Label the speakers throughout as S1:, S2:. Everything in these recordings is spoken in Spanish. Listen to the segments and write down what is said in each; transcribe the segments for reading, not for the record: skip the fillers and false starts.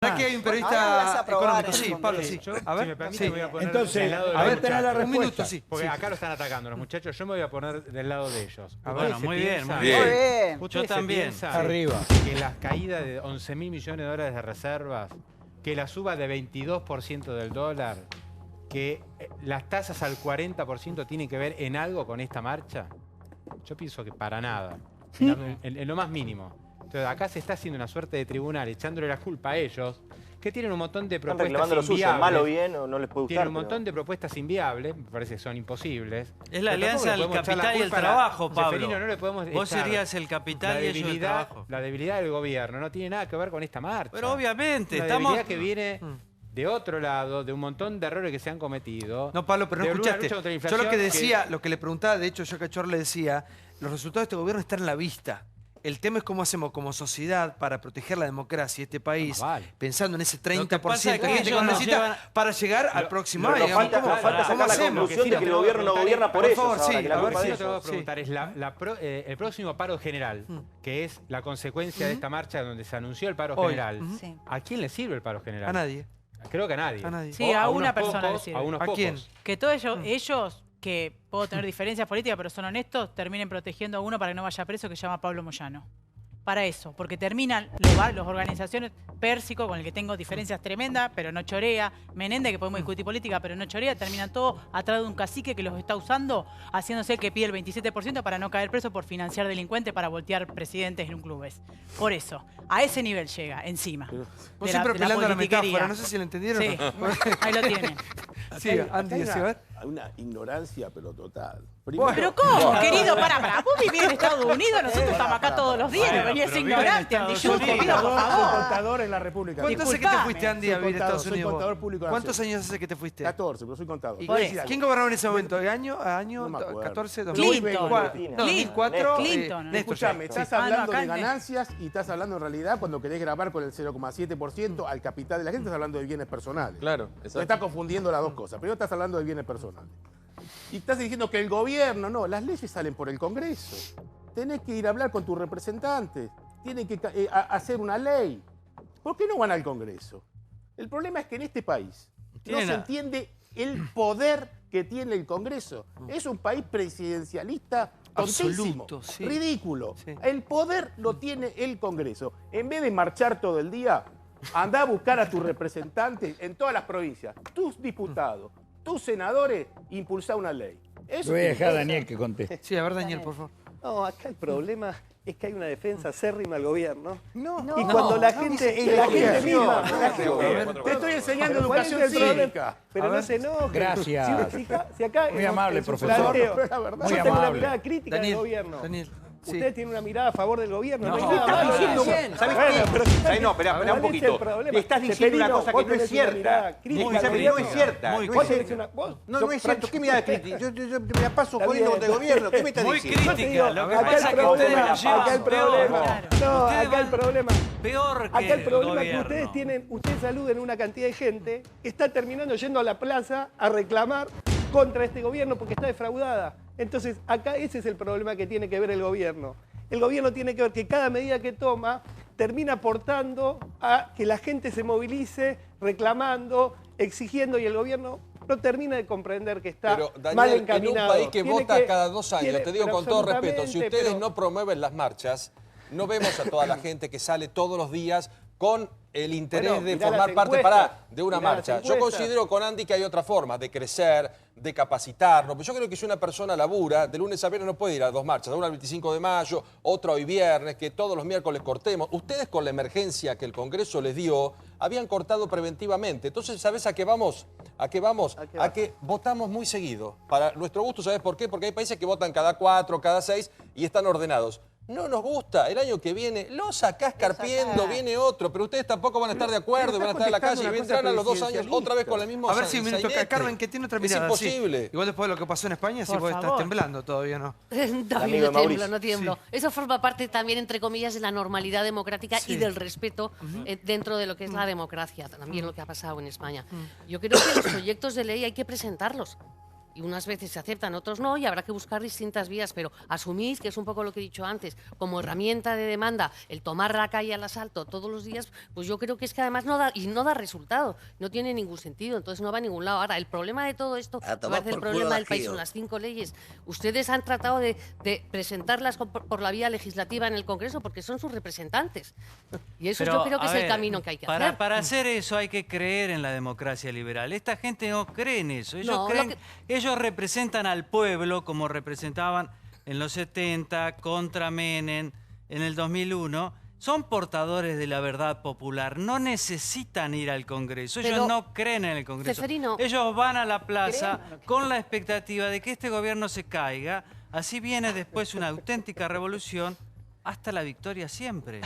S1: Aquí hay un periodista económico. Sí, Pablo, sí. A ver,
S2: si me permite, me voy a poner
S3: Entonces,
S2: del lado de
S3: a
S2: los
S3: ver, tenés la
S2: muchachos.
S3: respuesta.
S1: Un minuto, sí.
S2: Porque acá lo están atacando los muchachos. Yo me voy a poner del lado de ellos.
S4: Bueno, muy bien, muy
S5: bien.
S6: Muy bien.
S4: Yo también.
S3: Arriba.
S2: Que las caídas de 11.000 millones de dólares de reservas, que la suba de 22% del dólar, que las tasas al 40% tienen que ver en algo con esta marcha? Yo pienso que para nada, en lo más mínimo. Entonces acá se está haciendo una suerte de tribunal echándole la culpa a ellos, que tienen un montón de
S5: Están
S2: propuestas
S5: reclamando lo suyo,
S2: inviables.
S5: mal o bien, o no les puede gustar.
S2: Tienen un montón de propuestas inviables, me parece que son imposibles.
S4: Es la
S2: Pero
S4: alianza
S2: tampoco le
S4: del
S2: podemos echar la
S4: capital y el
S2: culpa a
S4: trabajo, Pablo.
S2: Seferino, no le podemos
S4: Vos
S2: echar
S4: serías el capital y ellos el trabajo.
S2: La debilidad del gobierno no tiene nada que ver con esta marcha.
S4: Pero obviamente,
S2: Una
S4: estamos...
S2: debilidad que viene de otro lado, de un montón de errores que se han cometido.
S1: No, Pablo, pero no
S2: de una
S1: escuchaste.
S2: lucha contra la
S1: Yo
S2: inflación
S1: lo que decía, lo que le preguntaba, de hecho, yo a Cachorro le decía, los resultados de este gobierno están en la vista. El tema es cómo hacemos como sociedad para proteger la democracia de este país, pensando en ese 30% de gente que
S4: ellos nos
S1: necesita
S4: llevan...
S1: para llegar al próximo año.
S5: Pero
S1: digamos,
S5: falta
S1: ¿cómo
S5: sacar la
S1: hacemos?
S5: conclusión de que el gobierno no gobierna por
S1: Por
S5: ellos.
S1: favor,
S5: ahora,
S1: sí,
S5: que la
S1: a ver
S5: culpa
S1: si
S5: es
S2: Lo que te voy a
S5: ellos.
S2: preguntar es el próximo paro general, que es la consecuencia de esta marcha donde se anunció el paro general.
S6: Sí.
S2: ¿A quién le sirve el paro general?
S1: A nadie.
S2: Creo que a nadie.
S1: A nadie.
S6: Sí, a
S2: unos
S6: una persona
S2: pocos,
S6: le sirve.
S2: A unos
S1: ¿A
S2: pocos.
S1: quién?
S6: Que todos ellos, que puedo tener diferencias políticas, pero son honestos, terminen protegiendo a uno para que no vaya preso, que se llama Pablo Moyano. Para eso, porque terminan las organizaciones, Pérsico, con el que tengo diferencias tremendas, pero no chorea, Menéndez, que podemos discutir política, pero no chorea, terminan todo atrás de un cacique que los está usando, haciéndose que pide el 27% para no caer preso por financiar delincuentes para voltear presidentes en un club. Por eso, a ese nivel llega, encima.
S1: Vos siempre apelando a la metáfora, no sé si lo entendieron.
S6: Sí, ahí lo tienen.
S1: Sí, Andy,
S7: Acá
S1: a ver.
S7: hay una ignorancia, pero total.
S6: ¿Pero cómo, querido? Pará. Vos vivís en Estados Unidos, nosotros estamos acá todos los días,
S4: Bueno,
S6: venías
S4: pero
S6: ignorante,
S4: vive en
S6: Andy
S4: Estados
S6: Yuco,
S4: Unidos.
S6: pido por
S7: Soy
S6: favor.
S7: contador en la República.
S1: ¿Cuánto hace que te fuiste, Andy, a vivir a Estados
S7: Soy
S1: Unidos?
S7: contador público
S1: ¿Cuántos
S7: nacional.
S1: años hace que te fuiste?
S7: 14, pero soy contador.
S1: ¿Y
S6: Por eso.
S1: quién gobernaba en ese momento? ¿De año a año?
S7: No me acuerdo.
S1: 14,
S6: Clinton.
S1: 2004.
S6: Clinton.
S7: Escuchame, estás
S6: no,
S7: hablando
S6: acá
S7: de
S6: en-
S7: ganancias y estás hablando en realidad cuando querés grabar con el 0,7% al capital de la gente, estás hablando de bienes personales.
S5: Claro,
S7: Te estás confundiendo las dos cosas. Primero estás hablando de bienes personales. Y estás diciendo que el gobierno, no, las leyes salen por el Congreso. Tenés que ir a hablar con tus representantes. Tienen que hacer una ley. ¿Por qué no van al Congreso? El problema es que en este país no se entiende el poder que tiene el Congreso. Es un país presidencialista tontísimo,
S1: Absoluto, sí.
S7: ridículo.
S1: Sí.
S7: El poder lo tiene el Congreso. En vez de marchar todo el día, andá a buscar a tus representantes en todas las provincias, tus diputados, tus senadores, impulsá una ley. Eso
S3: Voy a
S7: tiene
S3: dejar a
S7: que
S3: Daniel que conteste.
S1: Sí, a ver, Daniel, por favor.
S8: No, acá el problema es que hay una defensa acérrima al gobierno.
S1: No,
S8: Y cuando la gente misma...
S7: Te estoy enseñando
S8: Pero ¿cuál es
S7: educación
S8: el problema?
S7: cívica.
S8: Pero no se enojen.
S3: Gracias.
S8: Si acá
S3: Muy
S8: en-
S3: amable,
S8: en su
S3: profesor.
S8: planteo,
S7: Pero la verdad.
S3: Muy
S8: yo tengo una
S3: amable.
S8: mirada crítica
S1: Daniel,
S8: del gobierno.
S1: Daniel, sí.
S8: Ustedes tienen una mirada a favor del gobierno.
S4: No,
S8: hay nada
S4: está
S8: malo.
S4: bien,
S8: Bueno,
S5: ¿Sabés
S8: pero
S5: qué? No, espera
S8: ¿cuál
S5: un
S8: es
S5: poquito.
S8: el problema?
S5: Le estás diciendo una
S8: Seferino,
S5: cosa
S8: vos
S5: que no es
S8: tenés una mirada
S5: cierta.
S8: crítica
S5: Muy
S8: al
S5: crítica. No es
S8: gobierno.
S5: cierta.
S1: Muy
S5: No
S8: Vos
S5: es
S8: tenés
S5: cierta.
S8: una... vos
S5: No,
S8: sos
S5: no es cierto. ¿Qué mirada crítica? Yo me la paso
S8: Está
S5: jodiendo
S8: bien.
S5: con el gobierno. ¿Qué me estás
S4: Muy
S5: diciendo?
S8: Yo te digo,
S4: crítica. Lo que
S8: acá
S4: pasa es
S8: el
S4: que ustedes
S8: problema,
S4: la llevan
S8: acá el
S4: peor.
S8: problema. No,
S4: Ustedes
S8: acá el
S4: van
S8: problema.
S4: peor que
S8: Acá el problema es que
S4: gobierno.
S8: ustedes saluden una cantidad de gente que está terminando yendo a la plaza a reclamar contra este gobierno porque está defraudada. Entonces, acá ese es el problema que tiene que ver el gobierno. El gobierno tiene que ver que cada medida que toma termina aportando a que la gente se movilice reclamando, exigiendo y el gobierno no termina de comprender que está
S9: Pero, Daniel,
S8: mal
S9: en un
S8: encaminado.
S9: país que
S8: Tiene
S9: vota cada 2 años,
S8: tiene-
S9: te digo
S8: pero
S9: con todo respeto, si
S8: absolutamente,
S9: ustedes
S8: pero-
S9: no promueven las marchas, no vemos a toda la gente que sale todos los días con el interés
S8: Bueno,
S9: de
S8: mirá
S9: formar
S8: las
S9: parte
S8: encuestas,
S9: de una
S8: mirá las
S9: marcha. Yo
S8: encuestas.
S9: considero con Andy que hay otra forma de crecer, de capacitarnos. Pero yo creo que si una persona labura, de lunes a viernes no puede ir a 2 marchas, una el 25 de mayo, otra hoy viernes, que todos los miércoles cortemos. Ustedes con la emergencia que el Congreso les dio, habían cortado preventivamente. Entonces, ¿sabes a qué vamos? ¿A qué vamos?
S8: ¿A qué
S9: A
S8: vas?
S9: que votamos muy seguido. Para nuestro gusto, ¿sabes por qué? Porque hay países que votan cada 4, cada 6 y están ordenados. No nos gusta. El año que viene lo sacás carpiendo, viene otro, pero ustedes tampoco van a estar de acuerdo, van a estar en la calle y vendrán a los 2 años otra vez con el mismo
S1: A ver si un minuto,
S9: sainete.
S1: Carmen, que tiene otra
S9: Es
S1: mirada. sí.
S9: imposible.
S1: Igual después de lo que pasó en España, si
S6: Por
S1: vos estás
S6: favor.
S1: temblando todavía, ¿no?
S10: No,
S5: Amigo
S10: no
S5: de
S10: tiemblo,
S5: Mauricio.
S10: no tiemblo. Eso forma parte también, entre comillas, de la normalidad democrática
S1: Sí.
S10: y del respeto dentro de lo que es la democracia, también lo que ha pasado en España. Yo creo que los proyectos de ley hay que presentarlos. y unas veces se aceptan, otros no, y habrá que buscar distintas vías, pero asumir, que es un poco lo que he dicho antes, como herramienta de demanda, el tomar la calle al asalto todos los días, pues yo creo que es que además no da resultado, no tiene ningún sentido, entonces no va a ningún lado. Ahora, el problema de todo esto, me parece el problema del país, son las 5 leyes. Ustedes han tratado de presentarlas por la vía legislativa en el Congreso porque son sus representantes, y eso yo creo que es el camino que hay que hacer.
S4: Para hacer eso hay que creer en la democracia liberal. Esta gente no cree en eso. Ellos representan al pueblo como representaban en los 70, contra Menem, en el 2001. Son portadores de la verdad popular. No necesitan ir al Congreso. Ellos no creen en el Congreso.
S10: Ceferino,
S4: ellos van a la plaza con la expectativa de que este gobierno se caiga. Así viene después una auténtica revolución. Hasta la victoria siempre.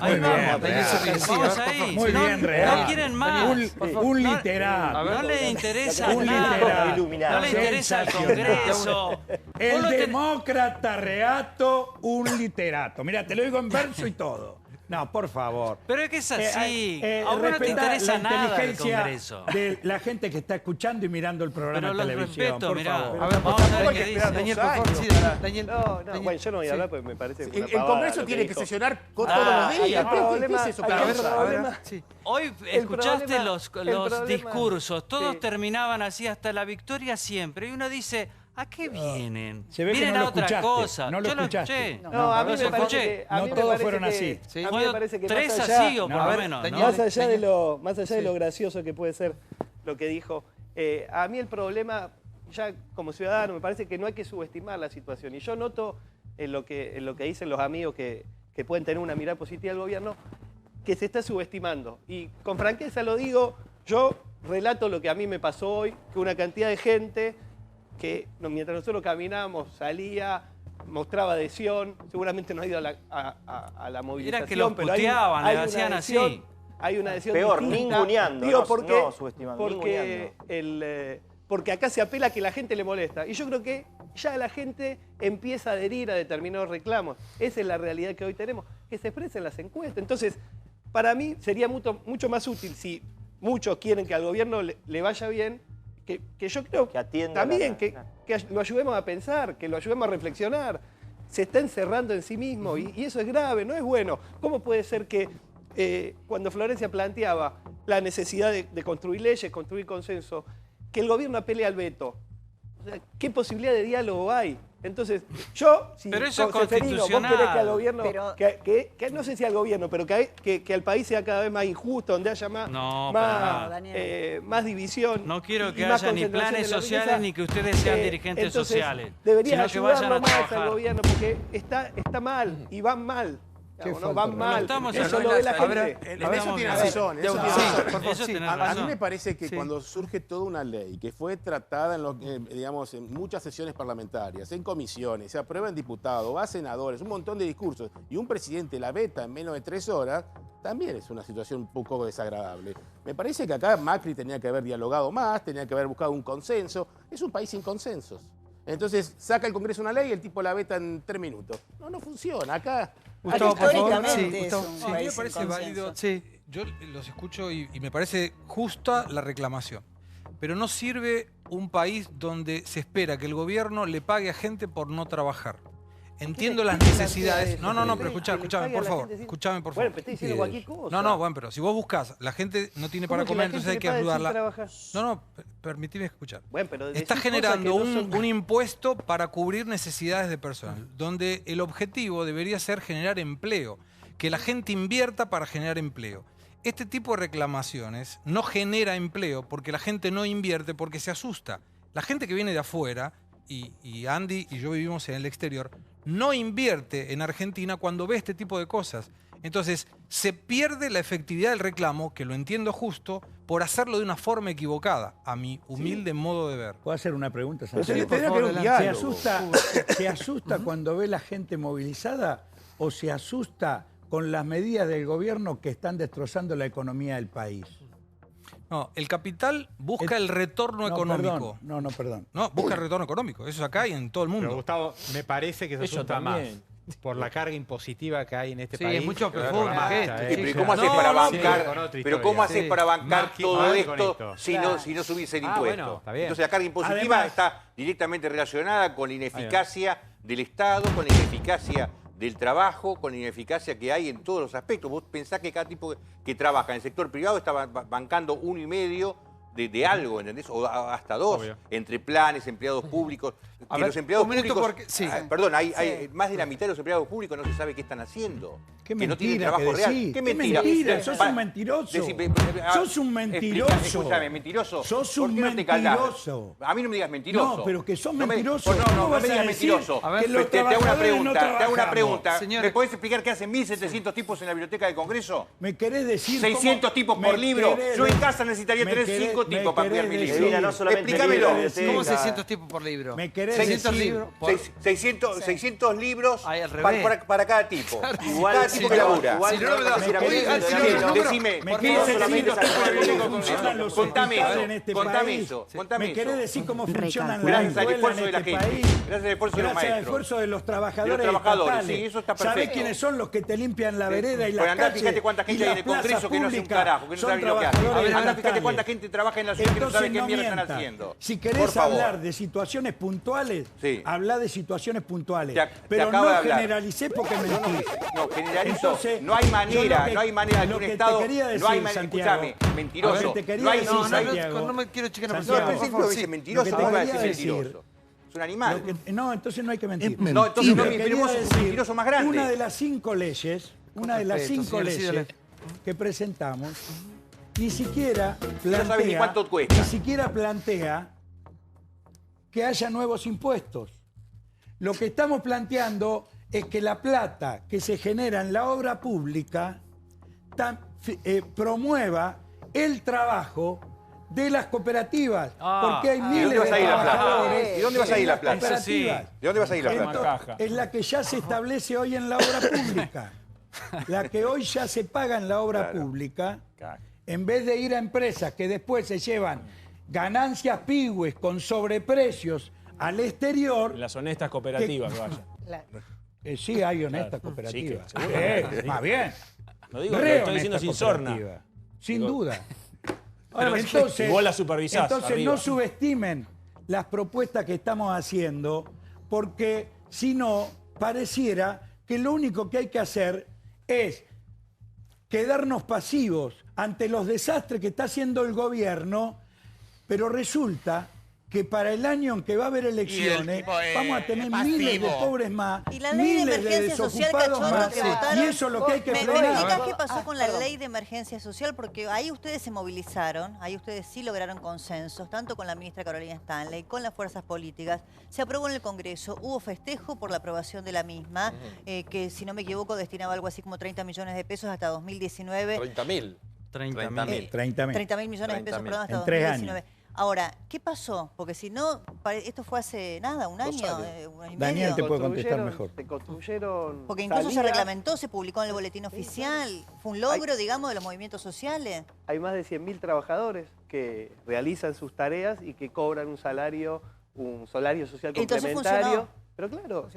S4: Ahí vamos ahí.
S3: Muy bien, Real.
S4: No quieren más.
S3: Un literato.
S4: No le interesa nada. No le interesa el Congreso.
S3: El demócrata Reato, un literato. Mira, te lo digo en verso y todo. No, por favor.
S4: Pero es que es así. A vos no te interesa nada el Congreso.
S3: De la gente que está escuchando y mirando el programa de televisión.
S4: Respeto,
S3: por favor.
S1: A ver, vamos a ver qué dice. Daniel, por favor. Sí, Daniel.
S8: Bueno, yo no voy a hablar porque me parece una
S7: El
S8: pavada
S7: Congreso
S8: lo que
S7: tiene que
S8: dijo.
S7: sesionar todos los días. ¿Qué es eso?
S4: Hoy escuchaste los discursos. Todos terminaban así hasta la victoria siempre. Y uno dice... ¿A qué vienen?
S3: Se ve que
S4: Vienen
S3: no
S4: a
S3: lo
S4: otra
S3: escuchaste,
S4: cosa.
S3: no lo
S4: Yo lo
S3: escuchaste.
S4: escuché.
S8: No, a mí
S4: los
S8: me
S4: escuché.
S8: parece que...
S3: No todos fueron así.
S8: A mí me parece que
S4: Tres
S8: más allá,
S4: así o por lo menos. ¿no?
S8: más allá de lo gracioso que puede ser lo que dijo, a mí el problema, ya como ciudadano, me parece que no hay que subestimar la situación. Y yo noto en lo que dicen los amigos que pueden tener una mirada positiva del gobierno, que se está subestimando. Y con franqueza lo digo, yo relato lo que a mí me pasó hoy, que una cantidad de gente que mientras nosotros caminábamos salía, mostraba adhesión, seguramente no ha ido a la movilización.
S4: Era que los puteaban, le hacían así.
S8: Hay una adhesión
S5: Peor,
S8: distinta.
S5: ninguneando,
S8: Digo,
S5: no subestimando,
S8: porque acá se apela a que la gente le molesta. Y yo creo que ya la gente empieza a adherir a determinados reclamos. Esa es la realidad que hoy tenemos, que se expresa en las encuestas. Entonces, para mí sería mucho más útil si muchos quieren que al gobierno le vaya bien, que yo creo
S5: que atienda
S8: también que lo ayudemos a pensar, que lo ayudemos a reflexionar. Se está encerrando en sí mismo y eso es grave, no es bueno. ¿Cómo puede ser que cuando Florencia planteaba la necesidad de construir leyes, construir consenso, que el gobierno apele al veto? O sea, ¿qué posibilidad de diálogo hay? Entonces, yo, si
S4: pero eso es
S8: Ceferino, vos querés que al gobierno,
S4: pero...
S8: que no sé si al gobierno, pero que el país sea cada vez más injusto, donde haya más división.
S4: No quiero que haya ni planes sociales ni que ustedes sean dirigentes
S8: entonces,
S4: sociales.
S8: Debería
S4: sino que vayan
S8: ayudarlo
S4: a
S8: más
S4: trabajar.
S8: al gobierno, porque está mal y van mal. No, van mal.
S7: Eso
S8: lo ve la gente.
S7: En eso tiene razón. A mí me parece que
S1: Sí.
S7: cuando surge toda una ley que fue tratada en muchas sesiones parlamentarias, en comisiones, se aprueba en diputados, va a senadores, un montón de discursos, y un presidente la veta en menos de 3 horas, también es una situación un poco desagradable. Me parece que acá Macri tenía que haber dialogado más, tenía que haber buscado un consenso. Es un país sin consensos. Entonces saca el Congreso una ley y el tipo la veta en 3 minutos. No funciona. Acá...
S1: Gustavo, por favor.
S11: Históricamente es un
S12: Sí, a mí
S11: país
S12: me parece
S11: sin
S12: válido.
S11: consenso.
S1: Sí.
S12: Yo los escucho y me parece justa la reclamación. Pero no sirve un país donde se espera que el gobierno le pague a gente por no trabajar. Entiendo las necesidades. No, pero escuchame, por favor. Escuchame, por favor.
S8: Bueno, pero estoy diciendo cualquier cosa.
S12: No, bueno, pero si vos buscás, la gente no tiene para comer, entonces hay que ayudarla. No, permitime escuchar.
S8: Bueno, pero
S12: está generando un impuesto para cubrir necesidades de personal, donde el objetivo debería ser generar empleo, que la gente invierta para generar empleo. Este tipo de reclamaciones no genera empleo porque la gente no invierte, porque se asusta. La gente que viene de afuera, y Andy y yo vivimos en el exterior, no invierte en Argentina cuando ve este tipo de cosas. Entonces, se pierde la efectividad del reclamo, que lo entiendo justo, por hacerlo de una forma equivocada, a mi humilde modo de ver.
S3: ¿Puedo hacer una pregunta,
S7: Sí,
S3: Santiago?
S7: por favor,
S3: ¿Se asusta cuando ve la gente movilizada o se asusta con las medidas del gobierno que están destrozando la economía del país?
S12: No, el capital busca el retorno económico.
S3: Perdón.
S12: No, busca el retorno económico. Eso es acá y en todo el mundo.
S2: Pero Gustavo, me parece que se asusta más por la carga impositiva que hay en este
S1: Sí,
S2: país.
S1: es mucho profundo,
S7: Pero ¿cómo haces para bancar, pero cómo haces para bancar todo esto si no subís el impuesto?
S2: Bueno, está bien.
S7: Entonces la carga impositiva está directamente relacionada con la ineficacia del Estado, con la ineficacia del trabajo, con la ineficacia que hay en todos los aspectos. Vos pensás que cada tipo que trabaja en el sector privado está bancando 1,5 de algo, ¿entendés? O hasta 2, entre planes, empleados públicos.
S1: A ver,
S7: los empleados
S1: un minuto
S7: públicos,
S1: porque- sí.
S7: perdón, hay más de la mitad de los empleados públicos no se sabe qué están haciendo.
S3: Qué
S7: que no tienen
S3: mentira
S7: trabajo
S3: que
S7: real.
S3: decís.
S7: ¿Qué
S3: Qué
S7: mentira?
S3: mentira, sos un mentiroso. Sos un mentiroso.
S7: Escúchame, mentiroso.
S3: Sos
S7: ¿Por
S3: un
S7: qué no te callás?
S3: mentiroso.
S7: A mí no me digas mentiroso.
S3: No, pero que sos
S7: No me-
S3: mentiroso.
S7: No,
S3: ¿Cómo
S7: no
S3: vas
S7: me
S3: a
S7: digas
S3: decir
S7: mentiroso.
S3: que los
S7: Te hago una
S3: trabajadores no
S7: pregunta, te hago una
S3: trabajamos?
S7: pregunta.
S1: Señores.
S7: ¿Me podés explicar qué hacen 1.700 tipos en la biblioteca del Congreso?
S3: ¿Me querés decir
S7: 600 tipos por libro. Yo en casa necesitaría tener 5 tipos para cuidar mi libro.
S5: Mira, no solamente
S7: Explícamelo.
S1: ¿Cómo 600 tipos por libro?
S3: ¿Me querés
S1: 600
S3: decir?
S1: libros por...
S7: 600 libros
S1: Ay, al revés.
S7: para cada tipo.
S5: Igual,
S7: Cada tipo que labura.
S5: igual,
S1: Si no, no me das-
S5: decime,
S7: Decime,
S3: ¿Me querés decir
S7: 1.700 tipos en la biblioteca del
S3: funcionan los
S7: Congreso. Contame
S3: hospitales
S7: eso,
S3: en este
S7: contame
S3: país?
S7: eso,
S3: ¿Me
S7: contame
S3: querés
S7: eso.
S3: decir cómo funcionan las
S7: Gracias al
S3: escuelas
S7: esfuerzo
S3: en
S7: de la
S3: este
S7: gente.
S3: país?
S7: Gracias al esfuerzo de los
S3: Gracias al
S7: maestros.
S3: esfuerzo de los trabajadores
S7: De los trabajadores,
S3: estatales.
S7: sí, eso está
S3: ¿Sabés
S7: perfecto.
S3: quiénes son los que te limpian la vereda y
S7: Pues
S3: la
S7: andá,
S3: calle?
S7: fíjate cuánta gente
S3: y
S7: hay en
S3: las
S7: el Congreso
S3: plazas
S7: que no hace un
S3: públicas?
S7: carajo, que no
S3: Son
S7: sabe ni lo que hace.
S3: trabajadores
S7: Andá, fíjate
S3: estatales.
S7: cuánta gente trabaja en la ciudad que no sabe qué mierda están
S3: mientas.
S7: haciendo.
S3: Si
S7: Por
S3: querés
S7: favor.
S3: hablar de situaciones puntuales,
S7: Sí.
S3: habla de situaciones puntuales.
S7: Te
S3: Pero
S7: acabo de
S3: no
S7: hablar.
S3: generalicé porque mentís.
S7: No, generalizo.
S3: Entonces,
S7: No hay manera,
S3: yo
S7: no hay manera que
S3: lo
S7: un
S3: te
S7: Estado.
S3: quería decir,
S7: No hay manera.
S3: Santiago,
S7: Escúchame, mentiroso.
S3: lo que te quería
S7: No hay
S3: decir,
S1: No, no,
S3: Santiago.
S1: no me quiero checar
S7: No,
S3: Santiago,
S7: al principio
S3: por favor,
S7: dice
S3: sí.
S7: mentiroso,
S3: Lo que
S7: ¿cómo va a
S3: te
S7: decir
S3: quería
S7: mentiroso? Es un animal.
S3: No, entonces no hay que mentir.
S7: No, entonces no,
S3: Lo que
S7: mi
S3: quería
S7: es un
S3: decir,
S7: mentiroso más grande.
S3: Una de las 5 leyes,
S1: señor, sí, dale.
S3: que presentamos, ni siquiera
S7: No sabe ni cuánto cuesta.
S3: ni siquiera plantea que haya nuevos impuestos. Lo que estamos planteando es que la plata que se genera en la obra pública promueva el trabajo de las cooperativas, porque hay miles
S7: ¿De dónde vas
S3: de
S7: a ir la plata?
S3: trabajadores
S7: ¿De dónde vas a ir
S3: en
S7: la
S3: las
S7: plata?
S3: cooperativas.
S7: ¿De dónde vas a ir la plata?
S3: Entonces, es la que ya se establece hoy en la obra pública. La que hoy ya se paga en la obra pública, en vez de ir a empresas que después se llevan ganancias pigües con sobreprecios al exterior.
S11: Las honestas cooperativas, vaya.
S3: Sí, hay honestas cooperativas.
S11: Sí, seguro.
S3: Más bien.
S11: No digo, lo
S3: Re
S11: estoy diciendo
S3: honestas
S11: sin sorna.
S3: cooperativas. Sin
S11: Digo,
S3: duda.
S11: Pero
S3: Entonces,
S11: y vos la supervisás
S3: entonces
S11: arriba.
S3: no subestimen las propuestas que estamos haciendo, porque si no, pareciera que lo único que hay que hacer es quedarnos pasivos ante los desastres que está haciendo el gobierno, pero resulta que para el año en que va a haber elecciones vamos a tener miles de pobres más,
S13: Y la ley de
S3: miles
S13: emergencia social,
S3: desocupados
S13: Cachorro,
S3: más,
S13: que votaron.
S3: y eso es lo que hay que
S13: ¿Me
S3: frenar.
S13: explicas qué pasó con la ley de emergencia social? Porque ahí ustedes se movilizaron, ahí ustedes sí lograron consensos, tanto con la ministra Carolina Stanley, con las fuerzas políticas. Se aprobó en el Congreso, hubo festejo por la aprobación de la misma, que si no me equivoco destinaba algo así como 30 millones de pesos hasta 2019.
S9: 30.000.
S4: 30.000.
S3: 30.000
S13: millones de pesos, perdón, hasta
S3: En 3
S13: 2019. Ahora, ¿qué pasó? Porque si no, esto fue hace nada, un año, un año y
S3: Daniel
S13: medio.
S3: te puede contestar mejor.
S8: Se construyeron.
S13: Porque incluso se
S8: salidas.
S13: reglamentó, se publicó en el boletín oficial. Fue un logro, digamos, de los movimientos sociales.
S8: Hay más de 100.000 trabajadores que realizan sus tareas y que cobran un salario social
S13: Entonces
S8: complementario.
S13: funcionó.
S8: Pero claro,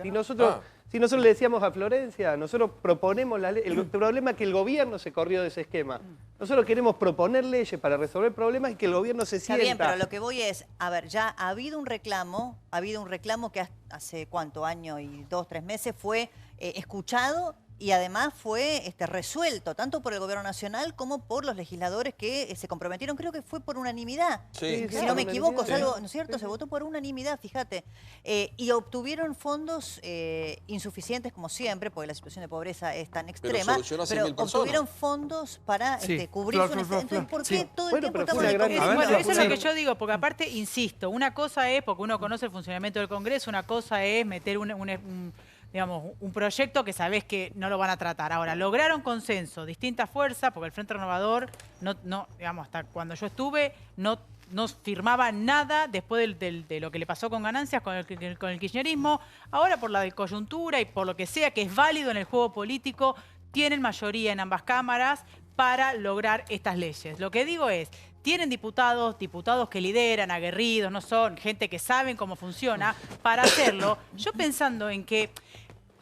S8: si nosotros le decíamos a Florencia, nosotros proponemos la ley, el problema es que el gobierno se corrió de ese esquema. Nosotros queremos proponer leyes para resolver problemas y que el gobierno se
S13: Está
S8: sienta.
S13: bien, pero lo que voy es, a ver, ya ha habido un reclamo que hace cuánto, año y 2, 3 meses fue escuchado y además fue resuelto, tanto por el gobierno nacional como por los legisladores que se comprometieron, creo que fue por unanimidad.
S9: Sí,
S13: Si no me equivoco, salvo, ¿no es cierto? Se votó por unanimidad, fíjate. Y obtuvieron fondos insuficientes, como siempre, porque la situación de pobreza es tan extrema,
S9: solucionó a 100.000
S13: pero
S9: personas.
S13: obtuvieron fondos para cubrir su necesidad. Entonces, ¿por qué todo el tiempo estamos en el Congreso?
S6: Bueno, eso es lo que yo digo, porque aparte, insisto, una cosa es, porque uno conoce el funcionamiento del Congreso, una cosa es meter un proyecto que sabés que no lo van a tratar. Ahora, lograron consenso, distintas fuerzas, porque el Frente Renovador, hasta cuando yo estuve, no firmaba nada después de lo que le pasó con Ganancias, con el kirchnerismo. Ahora, por la coyuntura y por lo que sea, que es válido en el juego político, tienen mayoría en ambas cámaras para lograr estas leyes. Lo que digo es, tienen diputados que lideran, aguerridos, no son gente que saben cómo funciona, para hacerlo. Yo pensando en que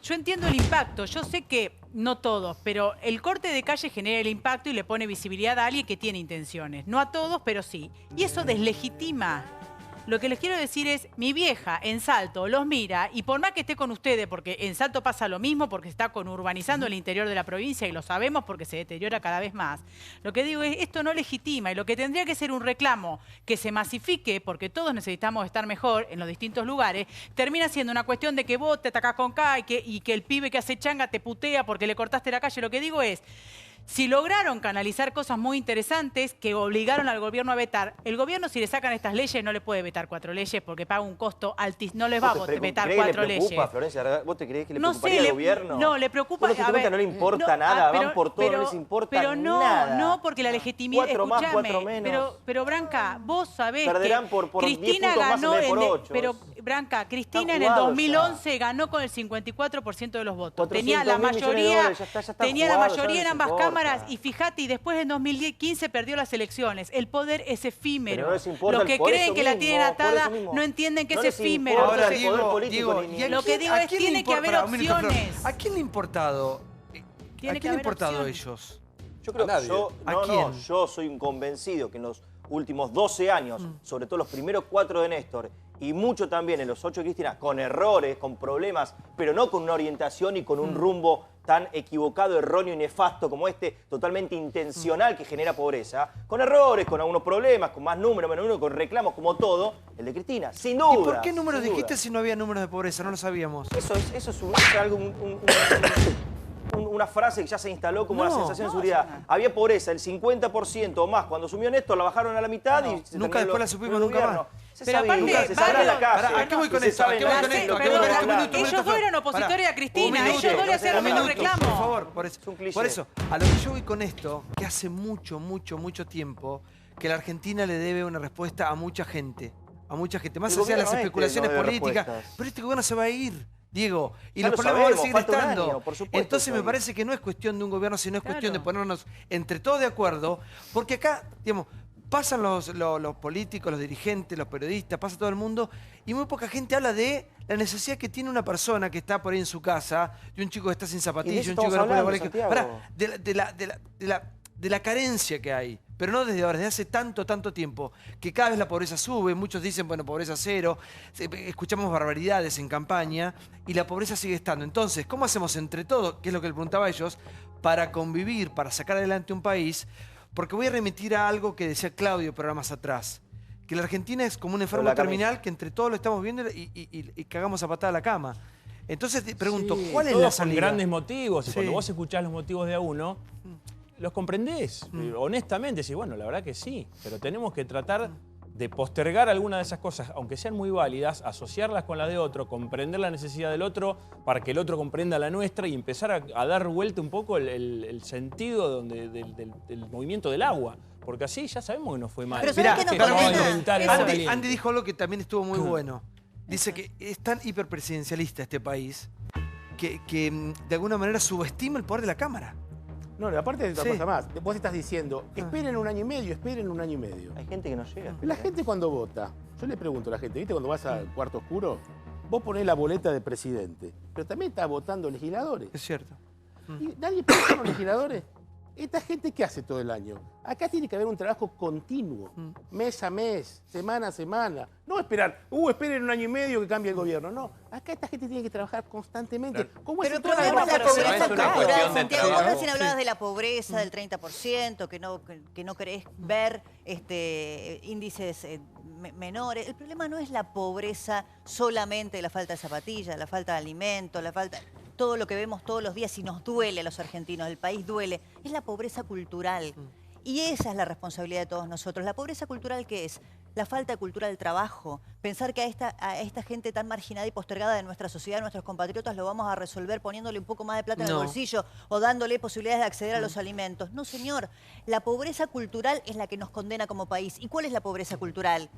S6: Yo entiendo el impacto. Yo sé que no todos, pero el corte de calle genera el impacto y le pone visibilidad a alguien que tiene intenciones. No a todos, pero sí. Y eso deslegitima. Lo que les quiero decir es, mi vieja en Salto los mira y por más que esté con ustedes, porque en Salto pasa lo mismo, porque se está conurbanizando el interior de la provincia y lo sabemos porque se deteriora cada vez más. Lo que digo es, esto no legitima y lo que tendría que ser un reclamo que se masifique, porque todos necesitamos estar mejor en los distintos lugares, termina siendo una cuestión de que vos te atacás con K y que el pibe que hace changa te putea porque le cortaste la calle. Lo que digo es, si lograron canalizar cosas muy interesantes que obligaron al gobierno a vetar, el gobierno si le sacan estas leyes no le puede vetar 4 leyes porque paga un costo altísimo, no les va a vetar 4 leyes.
S5: Florencia, ¿vos te creés que le
S6: No
S5: preocuparía
S6: sé,
S5: al gobierno?
S6: No, le preocupa...
S5: ¿Vos no te no le importa nada? Van por todo, no les importa nada.
S6: No, porque la legitimidad...
S5: 4 más, 4 menos.
S6: Pero Branca, vos sabés
S5: Perderán
S6: que
S5: por
S6: Cristina
S5: 10 puntos más
S6: ganó...
S5: en vez por 8.
S6: Pero, Branca, Cristina en el 2011 ganó con el 54% de los votos. Tenía la mayoría en ambas cámaras y fíjate, y después en 2015 perdió las elecciones. El poder es efímero. Los que creen que la tienen atada no entienden que es efímero.
S1: Ahora,
S6: Entonces,
S1: Diego,
S6: lo que digo es tiene que haber opciones.
S1: ¿A quién le ha importado?
S6: Tiene
S1: ¿A
S6: que
S1: quién le ha
S6: haber
S1: importado
S6: opciones.
S1: ellos?
S5: Yo creo que yo soy un convencido que en los últimos 12 años, sobre todo los primeros 4 de Néstor, y mucho también en los 8 de Cristina, con errores, con problemas, pero no con una orientación y con un rumbo tan equivocado, erróneo y nefasto como este, totalmente intencional que genera pobreza, con errores, con algunos problemas, con más números, menos números, con reclamos, como todo, el de Cristina, sin duda.
S1: ¿Y por qué números dijiste si no había números de pobreza? No lo sabíamos.
S5: Eso es algo, una frase que ya se instaló como una sensación de seguridad. Había pobreza, el 50% o más. Cuando asumió Néstor la bajaron a la mitad y...
S1: Nunca después la supimos, nunca más.
S6: Pero aparte,
S5: se sabrá en la calle.
S1: ¿A qué voy con esto?
S6: Ellos dos eran opositores a Cristina, ellos dos le hacían los reclamos.
S1: Por favor, por eso, a lo que yo voy con esto, que hace mucho tiempo que la Argentina le debe una respuesta a mucha gente. Más allá de las especulaciones políticas. Pero este gobierno se va a ir, Diego, y los problemas van a seguir estando. Entonces me parece que no es cuestión de un gobierno, sino es cuestión de ponernos entre todos de acuerdo, porque acá, digamos, pasan los políticos, los dirigentes, los periodistas, pasa todo el mundo, y muy poca gente habla de la necesidad que tiene una persona que está por ahí en su casa, de un chico que está sin zapatillas, un chico que no puede colegio. De la carencia que hay, pero no desde ahora, desde hace tanto tiempo, que cada vez la pobreza sube, muchos dicen, bueno, pobreza cero, escuchamos barbaridades en campaña, y la pobreza sigue estando. Entonces, ¿cómo hacemos entre todos, que es lo que le preguntaba a ellos, para convivir, para sacar adelante un país? Porque voy a remitir a algo que decía Claudio programas atrás, que la Argentina es como un enfermo terminal que entre todos lo estamos viendo y cagamos a patada a la cama. Entonces te pregunto, ¿cuál es la salida?
S11: Con grandes motivos, y cuando vos escuchás los motivos de a uno, los comprendés, honestamente, sí, bueno, la verdad que sí, pero tenemos que tratar de postergar alguna de esas cosas, aunque sean muy válidas, asociarlas con la de otro, comprender la necesidad del otro para que el otro comprenda la nuestra y empezar a dar vuelta un poco el sentido del movimiento del agua. Porque así ya sabemos que no fue mal.
S13: Pero mirá,
S1: Andy dijo algo que también estuvo muy bueno. Dice que es tan hiperpresidencialista este país que de alguna manera subestima el poder de la Cámara.
S7: No, aparte de otra cosa más. Vos estás diciendo, esperen un año y medio, esperen un año y medio.
S5: Hay gente que no llega.
S7: La gente cuando vota, yo le pregunto a la gente, ¿viste cuando vas al cuarto oscuro? Vos ponés la boleta de presidente, pero también estás votando legisladores.
S1: Es cierto.
S7: ¿Y nadie piensa en los legisladores? ¿Esta gente qué hace todo el año? Acá tiene que haber un trabajo continuo, mes a mes, semana a semana. No esperar, esperen un año y medio que cambie el gobierno. No, acá esta gente tiene que trabajar constantemente.
S13: Pero el problema es la pobreza cultural, Santiago. Vos recién hablabas de la pobreza del 30%, que no querés ver índices menores. El problema no es la pobreza solamente de la falta de zapatillas, la falta de alimentos, la falta... todo lo que vemos todos los días y nos duele a los argentinos, el país duele, es la pobreza cultural. Y esa es la responsabilidad de todos nosotros. ¿La pobreza cultural qué es? La falta de cultura del trabajo. Pensar que a esta gente tan marginada y postergada de nuestra sociedad, nuestros compatriotas, lo vamos a resolver poniéndole un poco más de plata en el bolsillo o dándole posibilidades de acceder a los alimentos. No, señor. La pobreza cultural es la que nos condena como país. ¿Y cuál es la pobreza cultural?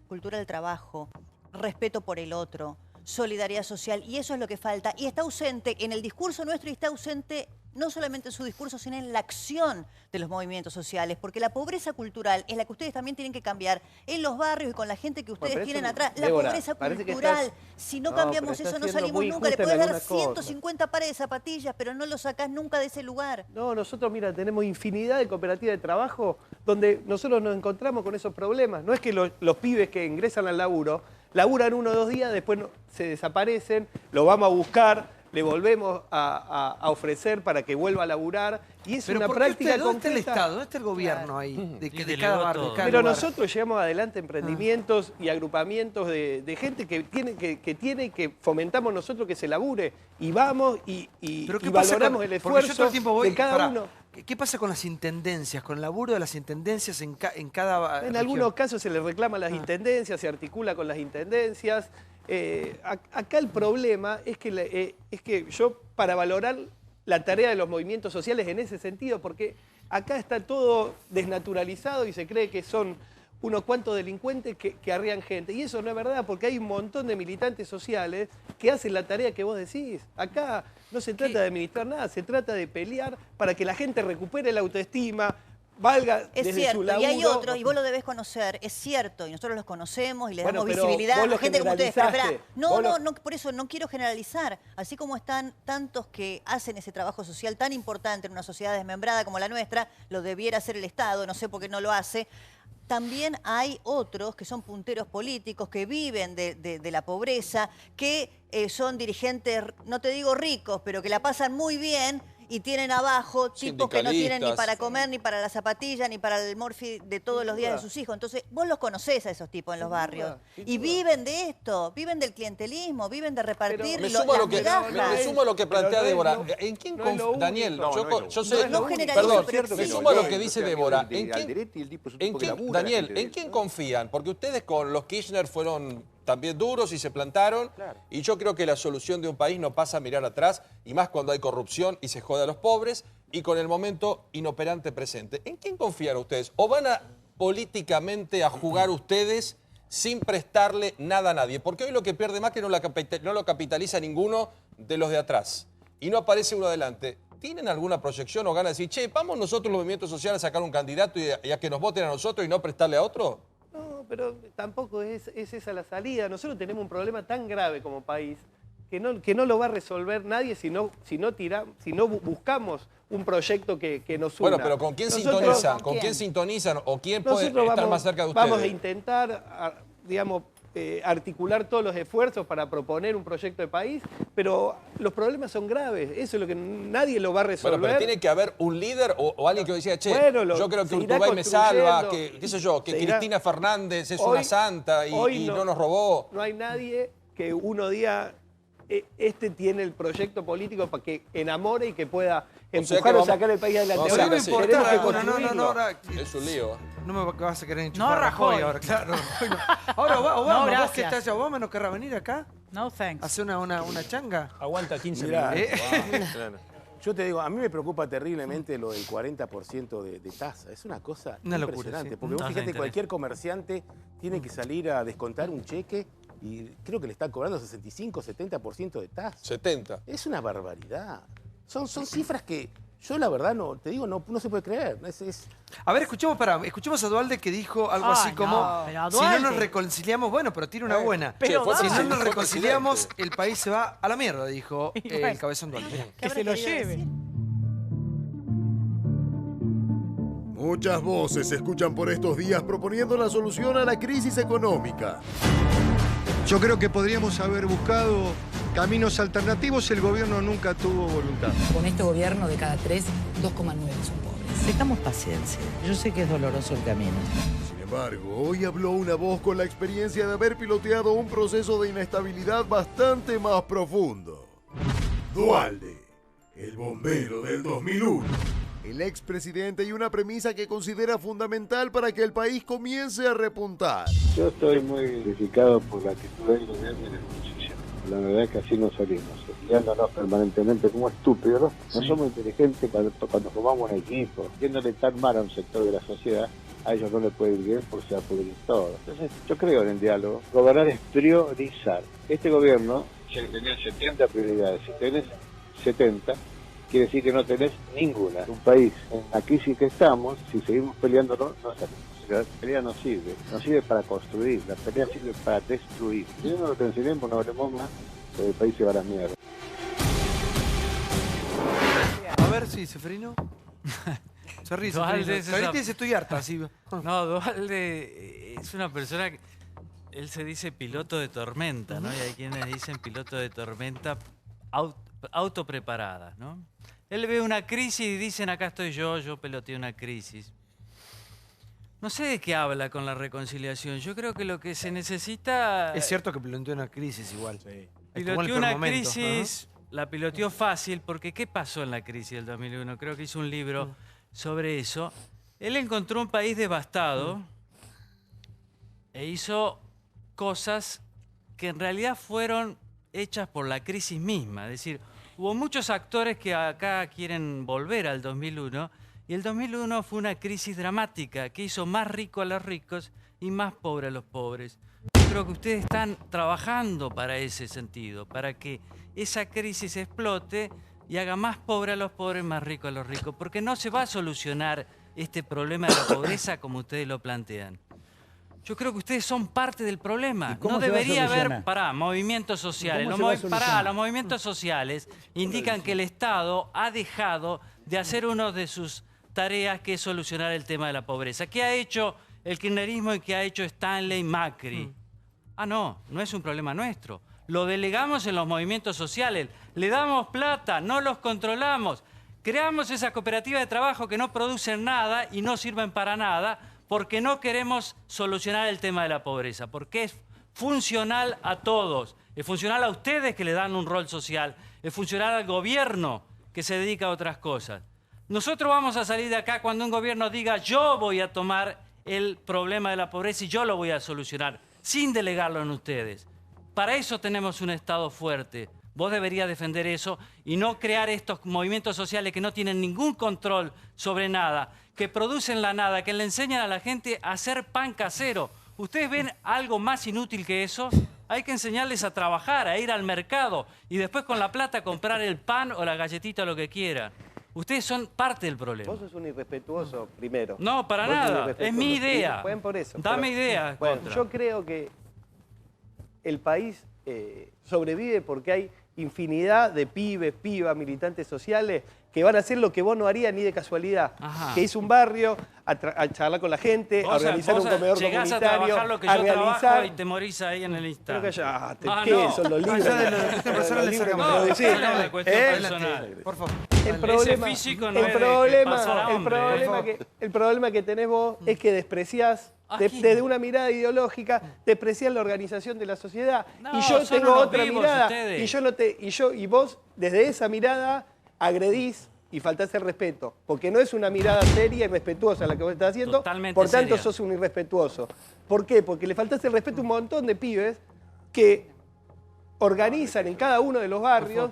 S13: Cultura del trabajo, respeto por el otro, solidaridad social, y eso es lo que falta. Y está ausente en el discurso nuestro y está ausente no solamente en su discurso, sino en la acción de los movimientos sociales, porque la pobreza cultural es la que ustedes también tienen que cambiar en los barrios y con la gente que ustedes tienen atrás. La pobreza cultural, si no cambiamos eso, no salimos nunca. Le podés dar 150 pares de zapatillas, pero no lo sacás nunca de ese lugar.
S8: No, nosotros, mira, tenemos infinidad de cooperativas de trabajo donde nosotros nos encontramos con esos problemas. No es que los pibes que ingresan al laburo, laburan 1 o 2 días, después se desaparecen, lo vamos a buscar, le volvemos a ofrecer para que vuelva a laburar. Y es una práctica concreta.
S1: ¿Dónde está el Estado? ¿Dónde está el gobierno ahí? De cada barrio,
S8: Pero nosotros llevamos adelante emprendimientos y agrupamientos de gente que tiene que fomentamos nosotros que se labure. Y vamos y valoramos el esfuerzo de cada uno.
S1: ¿Qué pasa con las intendencias, con el laburo de las intendencias en cada
S8: En algunos casos se le reclama a las intendencias, se articula con las intendencias. Acá el problema es que yo, para valorar la tarea de los movimientos sociales en ese sentido, porque acá está todo desnaturalizado y se cree que son unos cuantos delincuentes que arrean gente. Y eso no es verdad, porque hay un montón de militantes sociales que hacen la tarea que vos decís. Acá no se trata de administrar nada, se trata de pelear para que la gente recupere la autoestima, valga
S13: es
S8: desde
S13: cierto,
S8: su laburo.
S13: Y hay otros, y vos lo debés conocer, es cierto, y nosotros los conocemos y le damos visibilidad a gente como ustedes. No, por eso no quiero generalizar. Así como están tantos que hacen ese trabajo social tan importante en una sociedad desmembrada como la nuestra, lo debiera hacer el Estado, no sé por qué no lo hace. También hay otros que son punteros políticos, que viven de la pobreza, que son dirigentes, no te digo ricos, pero que la pasan muy bien y tienen abajo tipos que no tienen ni para comer, ni para la zapatilla, ni para el morfi de todos los días de sus hijos. Entonces, vos los conocés a esos tipos en los barrios. Y viven de esto, viven del clientelismo, viven de repartir
S9: me sumo a lo que plantea Débora. ¿En quién confían? Daniel, yo sé, perdón, me sumo a lo que dice Débora. Daniel, ¿en quién confían? Porque ustedes con los Kirchner fueron también duros y se plantaron. Claro. Y yo creo que la solución de un país no pasa a mirar atrás, y más cuando hay corrupción y se jode a los pobres, y con el momento inoperante presente. ¿En quién confían ustedes? ¿O van a políticamente a jugar ustedes sin prestarle nada a nadie? Porque hoy lo que pierde más que no lo capitaliza ninguno de los de atrás. Y no aparece uno adelante. ¿Tienen alguna proyección o ganas de decir, che, vamos nosotros los movimientos sociales a sacar un candidato y a que nos voten a nosotros y no prestarle a otro?
S8: No, pero tampoco es esa la salida. Nosotros tenemos un problema tan grave como país que no lo va a resolver nadie si no buscamos un proyecto que nos una.
S9: Bueno, pero ¿con quién sintonizan? ¿Con quién sintonizan? ¿O quién puede estar más cerca de ustedes?
S8: Vamos a intentar, digamos, articular todos los esfuerzos para proponer un proyecto de país, pero los problemas son graves. Eso es lo que nadie lo va a resolver.
S9: Bueno, pero tiene que haber un líder o alguien que decía, che, yo creo que Urtubey me salva, que qué sé yo, que Cristina Fernández es una santa y no nos robó.
S8: No hay nadie que uno diga, este tiene el proyecto político para que enamore y que pueda empujar o sacar el país adelante.
S1: Ahora, es
S9: un lío.
S1: No me vas a querer enchufar a Rajoy ahora, claro. Ahora, Obama, vos que estás allá, ¿Obama no querrá venir acá?
S6: No, thanks.
S1: ¿Hacer una changa?
S11: Aguanta 15 minutos.
S7: Claro. Yo te digo, a mí me preocupa terriblemente lo del 40% de tasa. Es una cosa impresionante.
S1: Sí.
S7: Porque vos fíjate, cualquier comerciante tiene que salir a descontar un cheque y creo que le están cobrando 65, 70% de tasa.
S9: 70.
S7: Es una barbaridad. Son cifras que yo la verdad no se puede creer.
S1: A ver, escuchemos a Dualde, que dijo algo así como, si no nos reconciliamos, bueno, pero tiene una buena. Si no nos reconciliamos, el país se va a la mierda, dijo el cabezón Dualde.
S6: Que se lo lleve.
S14: Muchas voces se escuchan por estos días proponiendo la solución a la crisis económica.
S15: Yo creo que podríamos haber buscado caminos alternativos, el gobierno nunca tuvo voluntad.
S16: Con este gobierno, de cada 3, 2,9 son pobres.
S17: Tengamos paciencia. Yo sé que es doloroso el camino.
S14: Sin embargo, hoy habló una voz con la experiencia de haber piloteado un proceso de inestabilidad bastante más profundo. Dualde, el bombero del 2001. El expresidente, y una premisa que considera fundamental para que el país comience a repuntar.
S18: Yo estoy muy identificado por la actitud del gobierno y de la oposición. La verdad es que así no salimos, guiándonos permanentemente como estúpidos, ¿no? Sí. No somos inteligentes cuando formamos un equipo, yéndole tan mal a un sector de la sociedad, a ellos no les puede ir bien porque se va a pudrir todo. Entonces, yo creo en el diálogo. Gobernar es priorizar. Este gobierno tenía 70 prioridades, si tenés 70, quiere decir que no tenés ninguna. Un país en la crisis que estamos, si seguimos peleándonos, no salimos. La pelea no sirve para construir, la pelea sirve para destruir. Si no lo cancelemos, no hablemos más, el país se va a la mierda.
S1: A ver si Seferino. Se ríe, Seferino. Estoy harta, así.
S4: No, Duhalde es una persona que... Él se dice piloto de tormenta, ¿no? Y hay quienes dicen piloto de tormenta autopreparada, ¿no? Él ve una crisis y dicen, acá estoy yo peloteo una crisis. No sé de qué habla con la reconciliación. Yo creo que lo que se necesita...
S1: Es cierto que piloteó una crisis igual. Sí.
S4: Piloteó una crisis, la piloteó fácil, porque ¿qué pasó en la crisis del 2001? Creo que hizo un libro sobre eso. Él encontró un país devastado e hizo cosas que en realidad fueron hechas por la crisis misma. Es decir, hubo muchos actores que acá quieren volver al 2001 y el 2001 fue una crisis dramática que hizo más rico a los ricos y más pobre a los pobres. Yo creo que ustedes están trabajando para ese sentido, para que esa crisis explote y haga más pobre a los pobres, más rico a los ricos, porque no se va a solucionar este problema de la pobreza como ustedes lo plantean. Yo creo que ustedes son parte del problema. No debería haber, movimientos sociales. Los movimientos sociales indican que el Estado ha dejado de hacer una de sus tareas, que es solucionar el tema de la pobreza. ¿Qué ha hecho el kirchnerismo y qué ha hecho Stanley Macri? No es un problema nuestro. Lo delegamos en los movimientos sociales. Le damos plata, no los controlamos. Creamos esas cooperativas de trabajo que no producen nada y no sirven para nada, porque no queremos solucionar el tema de la pobreza, porque es funcional a todos. Es funcional a ustedes que le dan un rol social, es funcional al gobierno que se dedica a otras cosas. Nosotros vamos a salir de acá cuando un gobierno diga yo voy a tomar el problema de la pobreza y yo lo voy a solucionar, sin delegarlo en ustedes. Para eso tenemos un Estado fuerte. Vos deberías defender eso y no crear estos movimientos sociales que no tienen ningún control sobre nada, que producen la nada, que le enseñan a la gente a hacer pan casero. ¿Ustedes ven algo más inútil que eso? Hay que enseñarles a trabajar, a ir al mercado y después con la plata comprar el pan o la galletita o lo que quieran. Ustedes son parte del problema.
S8: Vos sos un irrespetuoso, primero.
S4: No, para nada. Es mi idea.
S8: Pueden por eso.
S4: Dame ideas.
S8: Bueno, yo creo que el país sobrevive porque hay infinidad de pibes, pibas, militantes sociales que van a hacer lo que vos no harías ni de casualidad. Que es un barrio, a charlar con la gente, a organizar un comedor
S4: llegás
S8: comunitario,
S4: a trabajar lo que yo trabajo y te morís ahí en el instante.
S8: ¿Qué son los libros?
S1: Por favor.
S8: El problema que tenés vos es que despreciás, desde una mirada ideológica, despreciás la organización de la sociedad. Y yo tengo otra mirada. Y vos, desde esa mirada, agredís y faltás el respeto. Porque no es una mirada seria y respetuosa la que vos estás haciendo. Por tanto, sos un irrespetuoso. ¿Por qué? Porque le faltás el respeto a un montón de pibes que organizan en cada uno de los barrios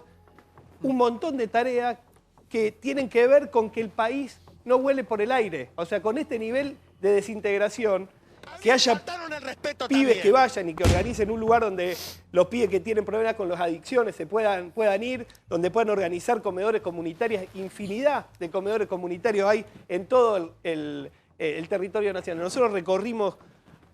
S8: un montón de tareas que tienen que ver con que el país no vuele por el aire. O sea, con este nivel de desintegración, que haya pibes que vayan y que organicen un lugar donde los pibes que tienen problemas con las adicciones se puedan ir, donde puedan organizar comedores comunitarios. Infinidad de comedores comunitarios hay en todo el territorio nacional. Nosotros recorrimos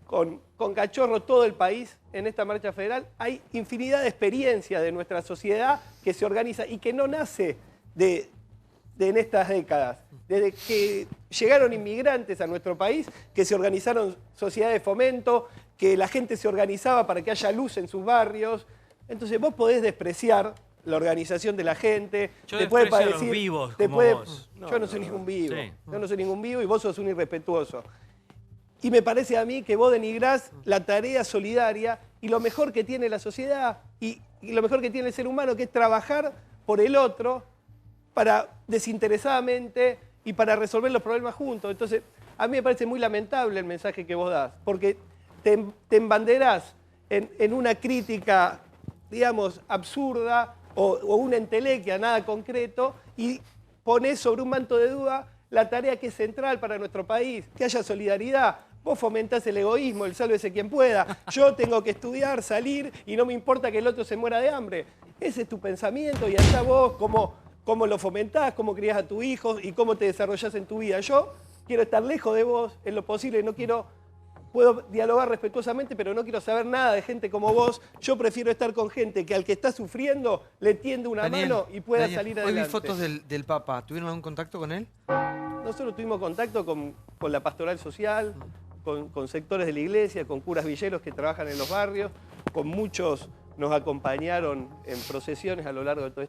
S8: con Cachorro todo el país en esta marcha federal. Hay infinidad de experiencias de nuestra sociedad que se organiza y que no nace en estas décadas. Desde que llegaron inmigrantes a nuestro país, que se organizaron sociedades de fomento, que la gente se organizaba para que haya luz en sus barrios. Entonces vos podés despreciar la organización de la gente.
S4: Yo desprecio a los vivos como vos.
S8: Yo no soy ningún vivo. Yo no soy ningún vivo y vos sos un irrespetuoso. Y me parece a mí que vos denigrás la tarea solidaria y lo mejor que tiene la sociedad y lo mejor que tiene el ser humano, que es trabajar por el otro para desinteresadamente y para resolver los problemas juntos. Entonces, a mí me parece muy lamentable el mensaje que vos das, porque te embanderás en una crítica, digamos, absurda o una entelequia, nada concreto, y ponés sobre un manto de duda la tarea que es central para nuestro país, que haya solidaridad. Vos fomentás el egoísmo, el sálvese quien pueda. Yo tengo que estudiar, salir y no me importa que el otro se muera de hambre. Ese es tu pensamiento y allá vos como cómo lo fomentás, cómo criás a tu hijo y cómo te desarrollás en tu vida. Yo quiero estar lejos de vos en lo posible, puedo dialogar respetuosamente, pero no quiero saber nada de gente como vos. Yo prefiero estar con gente que al que está sufriendo le tiende una mano y pueda salir adelante.
S1: Hoy vi fotos del Papa. ¿Tuvieron algún contacto con él?
S8: Nosotros tuvimos contacto con la pastoral social, con sectores de la iglesia, con curas villeros que trabajan en los barrios, con muchos nos acompañaron en procesiones a lo largo de toda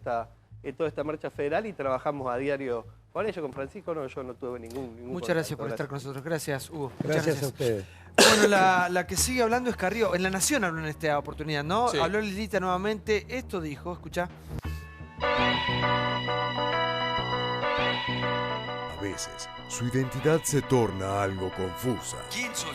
S8: esta marcha federal y trabajamos a diario con ellos. Con Francisco yo no tuve ningún
S1: Muchas gracias por estar con nosotros. Gracias, Hugo.
S3: Gracias a ustedes.
S1: Bueno, la que sigue hablando es Carrió. En La Nación habló en esta oportunidad, ¿no?
S9: Sí.
S1: Habló Lilita nuevamente. Esto dijo, escuchá.
S14: A veces, su identidad se torna algo confusa.
S1: ¿Quién soy?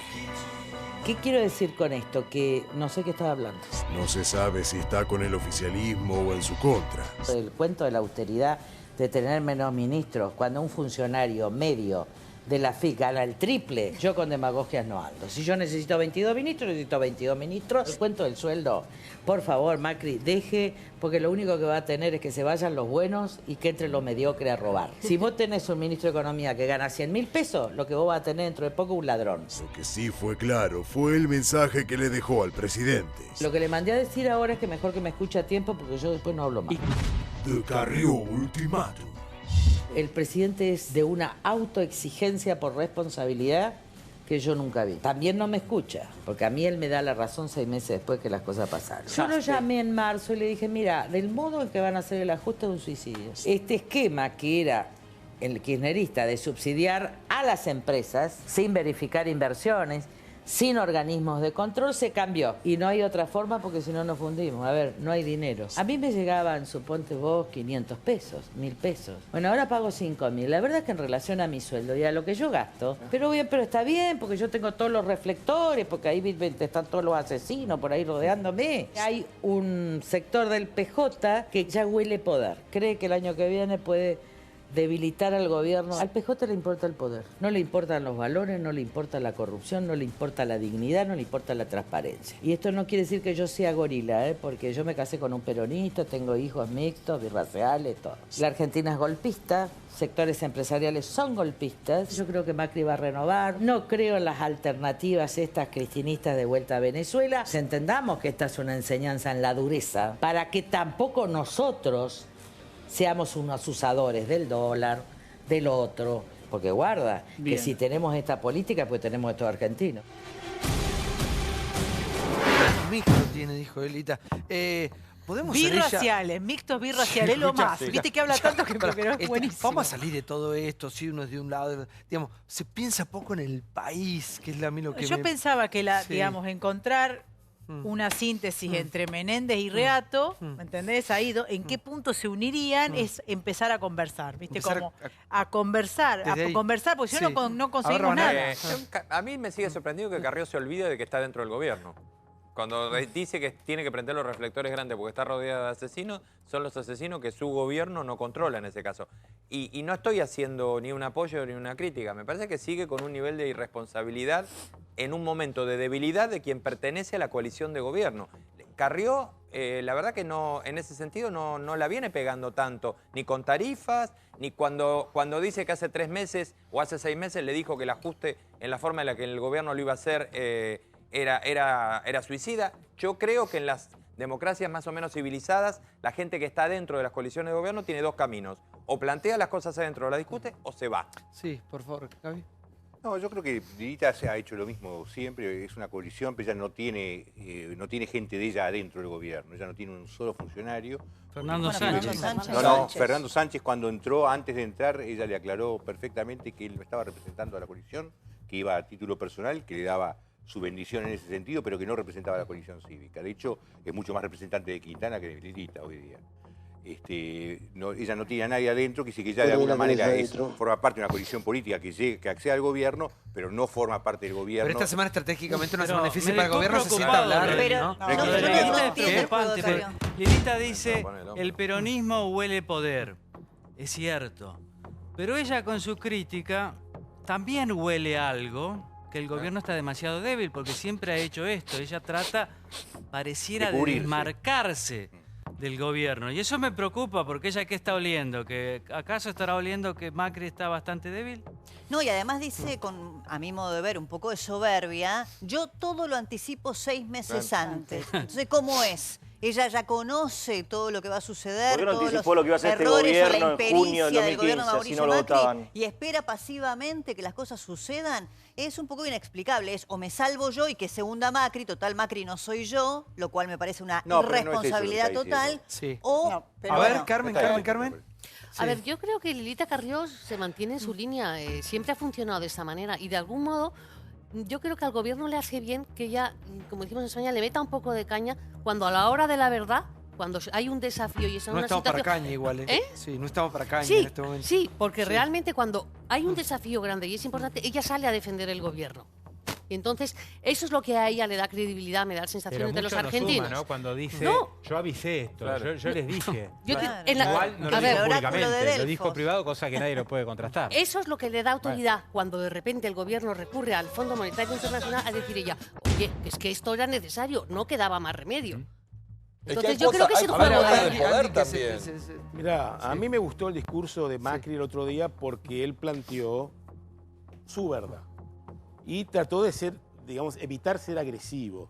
S17: ¿Qué quiero decir con esto? Que no sé qué estaba hablando.
S14: No se sabe si está con el oficialismo o en su contra.
S17: El cuento de la austeridad, de tener menos ministros, cuando un funcionario medio de la FIC gana el triple, yo con demagogias no ando. Si yo necesito 22 ministros, necesito 22 ministros. El cuento del sueldo, por favor, Macri, deje, porque lo único que va a tener es que se vayan los buenos y que entre los mediocres a robar. Si vos tenés un ministro de Economía que gana 100.000 pesos, lo que vos vas a tener dentro de poco es un ladrón.
S14: Lo que sí fue claro fue el mensaje que le dejó al presidente.
S17: Lo que le mandé a decir ahora es que mejor que me escuche a tiempo porque yo después no hablo más.
S14: De Carrió ultimátum.
S17: El presidente es de una autoexigencia por responsabilidad que yo nunca vi. También no me escucha, porque a mí él me da la razón 6 meses después que las cosas pasaron. Yo lo llamé en marzo y le dije, mira, del modo en que van a hacer el ajuste de un suicidio. Este esquema que era el kirchnerista de subsidiar a las empresas sin verificar inversiones, sin organismos de control, se cambió. Y no hay otra forma porque si no nos fundimos. A ver, no hay dinero. A mí me llegaban, suponte vos, 500 pesos, 1.000 pesos. Bueno, ahora pago 5.000. La verdad es que en relación a mi sueldo y a lo que yo gasto, pero está bien porque yo tengo todos los reflectores, porque ahí están todos los asesinos por ahí rodeándome. Hay un sector del PJ que ya huele poder. Cree que el año que viene puede debilitar al gobierno. Al PJ le importa el poder. No le importan los valores, no le importa la corrupción, no le importa la dignidad, no le importa la transparencia. Y esto no quiere decir que yo sea gorila, porque yo me casé con un peronista, tengo hijos mixtos, birraciales, todo. La Argentina es golpista, sectores empresariales son golpistas. Yo creo que Macri va a renovar. No creo en las alternativas estas cristinistas de vuelta a Venezuela. Entendamos que esta es una enseñanza en la dureza, para que tampoco nosotros seamos unos usadores del dólar, del otro, porque guarda, que si tenemos esta política, pues tenemos estos argentinos.
S1: Mixto tiene, dijo Elita. ¿Podemos
S6: birraciales, mixtos birraciales, es lo más. Viste que habla tanto que pero es buenísimo.
S1: Vamos a salir de todo esto, si uno es de un lado, digamos, se piensa poco en el país, que es a mí lo que
S6: yo pensaba que digamos, encontrar una síntesis entre Menéndez y Reato, ¿me entendés? Ahí, ¿en qué punto se unirían? Es empezar a conversar, ¿viste? Como a conversar, porque si no, no conseguimos nada.
S19: A mí me sigue sorprendiendo que Carrió se olvide de que está dentro del gobierno. Cuando dice que tiene que prender los reflectores grandes porque está rodeado de asesinos, son los asesinos que su gobierno no controla en ese caso. Y no estoy haciendo ni un apoyo ni una crítica. Me parece que sigue con un nivel de irresponsabilidad en un momento de debilidad de quien pertenece a la coalición de gobierno. Carrió, la verdad que no, en ese sentido no la viene pegando tanto, ni con tarifas, ni cuando dice que hace 3 meses o hace 6 meses le dijo que el ajuste en la forma en la que el gobierno lo iba a hacer era suicida. Yo creo que en las democracias más o menos civilizadas, la gente que está dentro de las coaliciones de gobierno tiene 2 caminos. O plantea las cosas adentro, la discute, o se va.
S1: Sí, por favor, Gaby.
S20: No, yo creo que Lilita se ha hecho lo mismo siempre, es una coalición, pero ella no tiene gente de ella adentro del gobierno, ella no tiene un solo funcionario.
S4: Fernando Sánchez.
S20: Fernando Sánchez cuando entró, antes de entrar, ella le aclaró perfectamente que él no estaba representando a la coalición, que iba a título personal, que le daba su bendición en ese sentido, pero que no representaba a la coalición cívica. De hecho, es mucho más representante de Quintana que de Lilita hoy día. Ella no tiene a nadie adentro, que sí que ya de alguna manera forma parte de una coalición política que accede al gobierno, pero no forma parte del gobierno.
S1: Pero esta semana estratégicamente una semana difícil para el gobierno, se sienta a hablar, ¿no?
S4: Lilita dice, el peronismo huele poder. Es cierto. Pero ella con su crítica también huele algo, que el gobierno está demasiado débil, porque siempre ha hecho esto. Ella trata, pareciera, de desmarcarse del gobierno. Y eso me preocupa, porque ella, ¿qué está oliendo? ¿Que acaso estará oliendo que Macri está bastante débil?
S13: No, y además dice, a mi modo de ver, un poco de soberbia, yo todo lo anticipo 6 meses antes. Entonces, ¿cómo es? Ella ya conoce todo lo que va a suceder,
S5: ¿por qué no
S13: todos
S5: anticipó
S13: los
S5: lo que iba a hacer este
S13: errores o la
S5: gobierno en junio del
S13: impericia del gobierno
S5: 2015, así
S13: Mauricio
S5: no lo
S13: Macri
S5: votaban?
S13: y espera pasivamente que las cosas sucedan? Es un poco inexplicable. Es o me salvo yo y que se hunda Macri, total Macri no soy yo, lo cual me parece una irresponsabilidad total.
S1: Sí.
S13: O,
S1: A ver, Carmen.
S10: A ver, yo creo que Lilita Carrió se mantiene en su línea, siempre ha funcionado de esa manera y de algún modo yo creo que al gobierno le hace bien que ella, como decimos en España, le meta un poco de caña cuando a la hora de la verdad, cuando hay un desafío y es una situación...
S1: No estamos para caña igual, ¿eh? Sí, no estamos para caña en este momento.
S10: Sí, porque realmente cuando hay un desafío grande y es importante, ella sale a defender el gobierno. Y entonces, eso es lo que a ella le da credibilidad, me da la sensación entre los argentinos.
S2: Suma, ¿no? Cuando dice, yo avisé esto, yo les dije. Igual no lo dijo públicamente, lo dijo privado, cosa que nadie lo puede contrastar.
S10: Eso es lo que le da autoridad cuando de repente el gobierno recurre al Fondo Monetario Internacional a decir ella, oye, es que esto era necesario, no quedaba más remedio. Entonces yo creo que es el juego de
S9: poder también.
S7: Mirá, a mí me gustó el discurso de Macri el otro día porque él planteó su verdad. Y trató de ser, digamos, evitar ser agresivo.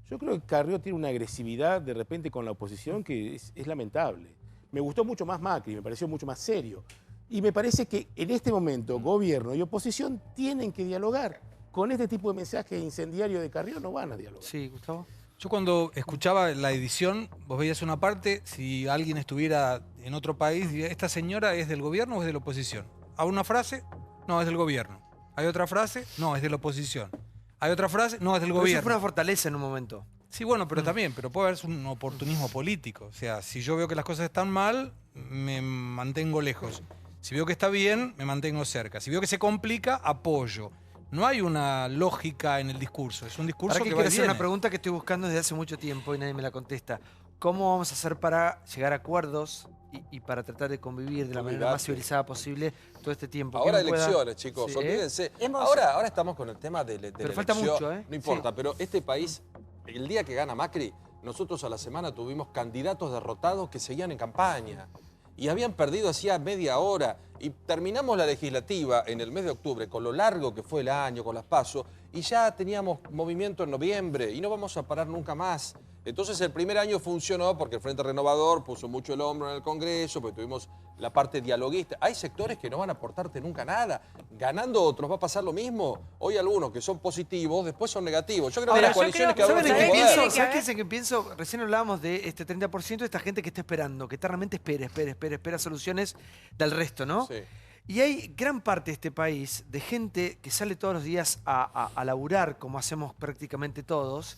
S7: Yo creo que Carrió tiene una agresividad de repente con la oposición que es lamentable. Me gustó mucho más Macri, me pareció mucho más serio. Y me parece que en este momento gobierno y oposición tienen que dialogar. Con este tipo de mensajes incendiarios de Carrió no van a dialogar.
S1: Sí, Gustavo.
S12: Yo cuando escuchaba la edición, vos veías una parte, si alguien estuviera en otro país, diría, ¿esta señora es del gobierno o es de la oposición? ¿A una frase? No, es del gobierno. ¿Hay otra frase? No, es de la oposición. ¿Hay otra frase? No, es del gobierno.
S1: Eso fue una fortaleza en un momento.
S12: Sí, bueno, pero también, pero puede haber un oportunismo político. O sea, si yo veo que las cosas están mal, me mantengo lejos. Si veo que está bien, me mantengo cerca. Si veo que se complica, apoyo. No hay una lógica en el discurso. Es un discurso que va y
S1: quiero hacer
S12: viene.
S1: una pregunta que estoy buscando desde hace mucho tiempo y nadie me la contesta. ¿Cómo vamos a hacer para llegar a acuerdos y para tratar de convivir de la manera más civilizada posible todo este tiempo?
S9: Ahora elecciones, chicos, olvídense. Ahora estamos con el tema de la
S1: pero falta mucho, ¿eh?
S9: No importa, pero este país, el día que gana Macri, nosotros a la semana tuvimos candidatos derrotados que seguían en campaña. Y habían perdido hacía media hora. Y terminamos la legislativa en el mes de octubre, con lo largo que fue el año, con las PASO, y ya teníamos movimiento en noviembre, y no vamos a parar nunca más. Entonces el primer año funcionó porque el Frente Renovador puso mucho el hombro en el Congreso, porque tuvimos la parte dialoguista. Hay sectores que no van a aportarte nunca nada. Ganando otros va a pasar lo mismo. Hoy algunos que son positivos, después son negativos. Yo creo que las coaliciones que
S1: ¿Sabes qué pienso? Recién hablábamos de este 30% de esta gente que está esperando, que eternamente espera soluciones del resto, ¿no? Sí. Y hay gran parte de este país de gente que sale todos los días a laburar, como hacemos prácticamente todos,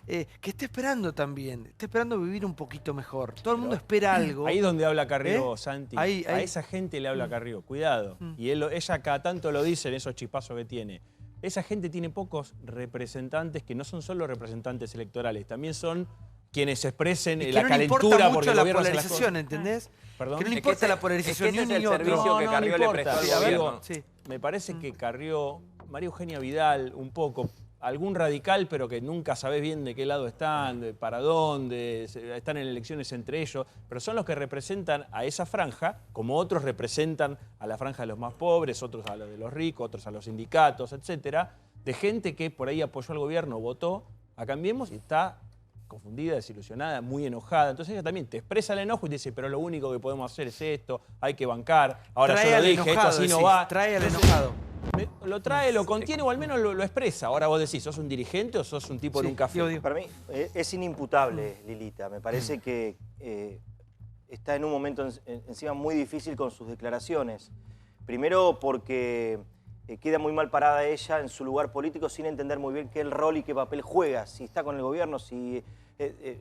S1: que está esperando también, está esperando vivir un poquito mejor. Todo el mundo espera algo.
S11: Ahí donde habla Carrió, Santi. A esa gente le habla Carrió, cuidado. Y ella cada tanto lo dice en esos chispazos que tiene. Esa gente tiene pocos representantes que no son solo representantes electorales, también son quienes expresen la calentura porque el gobierno hace las cosas.
S1: La polarización, ¿entendés?
S11: ¿Perdón?
S1: Que no le importa la polarización ni uno ni otro.
S11: No importa. Me parece que Carrió, María Eugenia Vidal, un poco, algún radical, pero que nunca sabés bien de qué lado están, para dónde, están en elecciones entre ellos, pero son los que representan a esa franja, como otros representan a la franja de los más pobres, otros a la de los ricos, otros a los sindicatos, etcétera, de gente que por ahí apoyó al gobierno, votó a Cambiemos y está confundida, desilusionada, muy enojada. Entonces ella también te expresa el enojo y te dice, pero lo único que podemos hacer es esto, hay que bancar, ahora yo lo dije, esto así no va.
S1: Trae al enojado.
S11: Lo trae, lo contiene o al menos lo expresa. Ahora vos decís, ¿sos un dirigente o sos un tipo en un café?
S5: Para mí es inimputable, Lilita. Me parece que está en un momento encima muy difícil con sus declaraciones. Primero porque queda muy mal parada ella en su lugar político sin entender muy bien qué rol y qué papel juega. Si está con el gobierno, si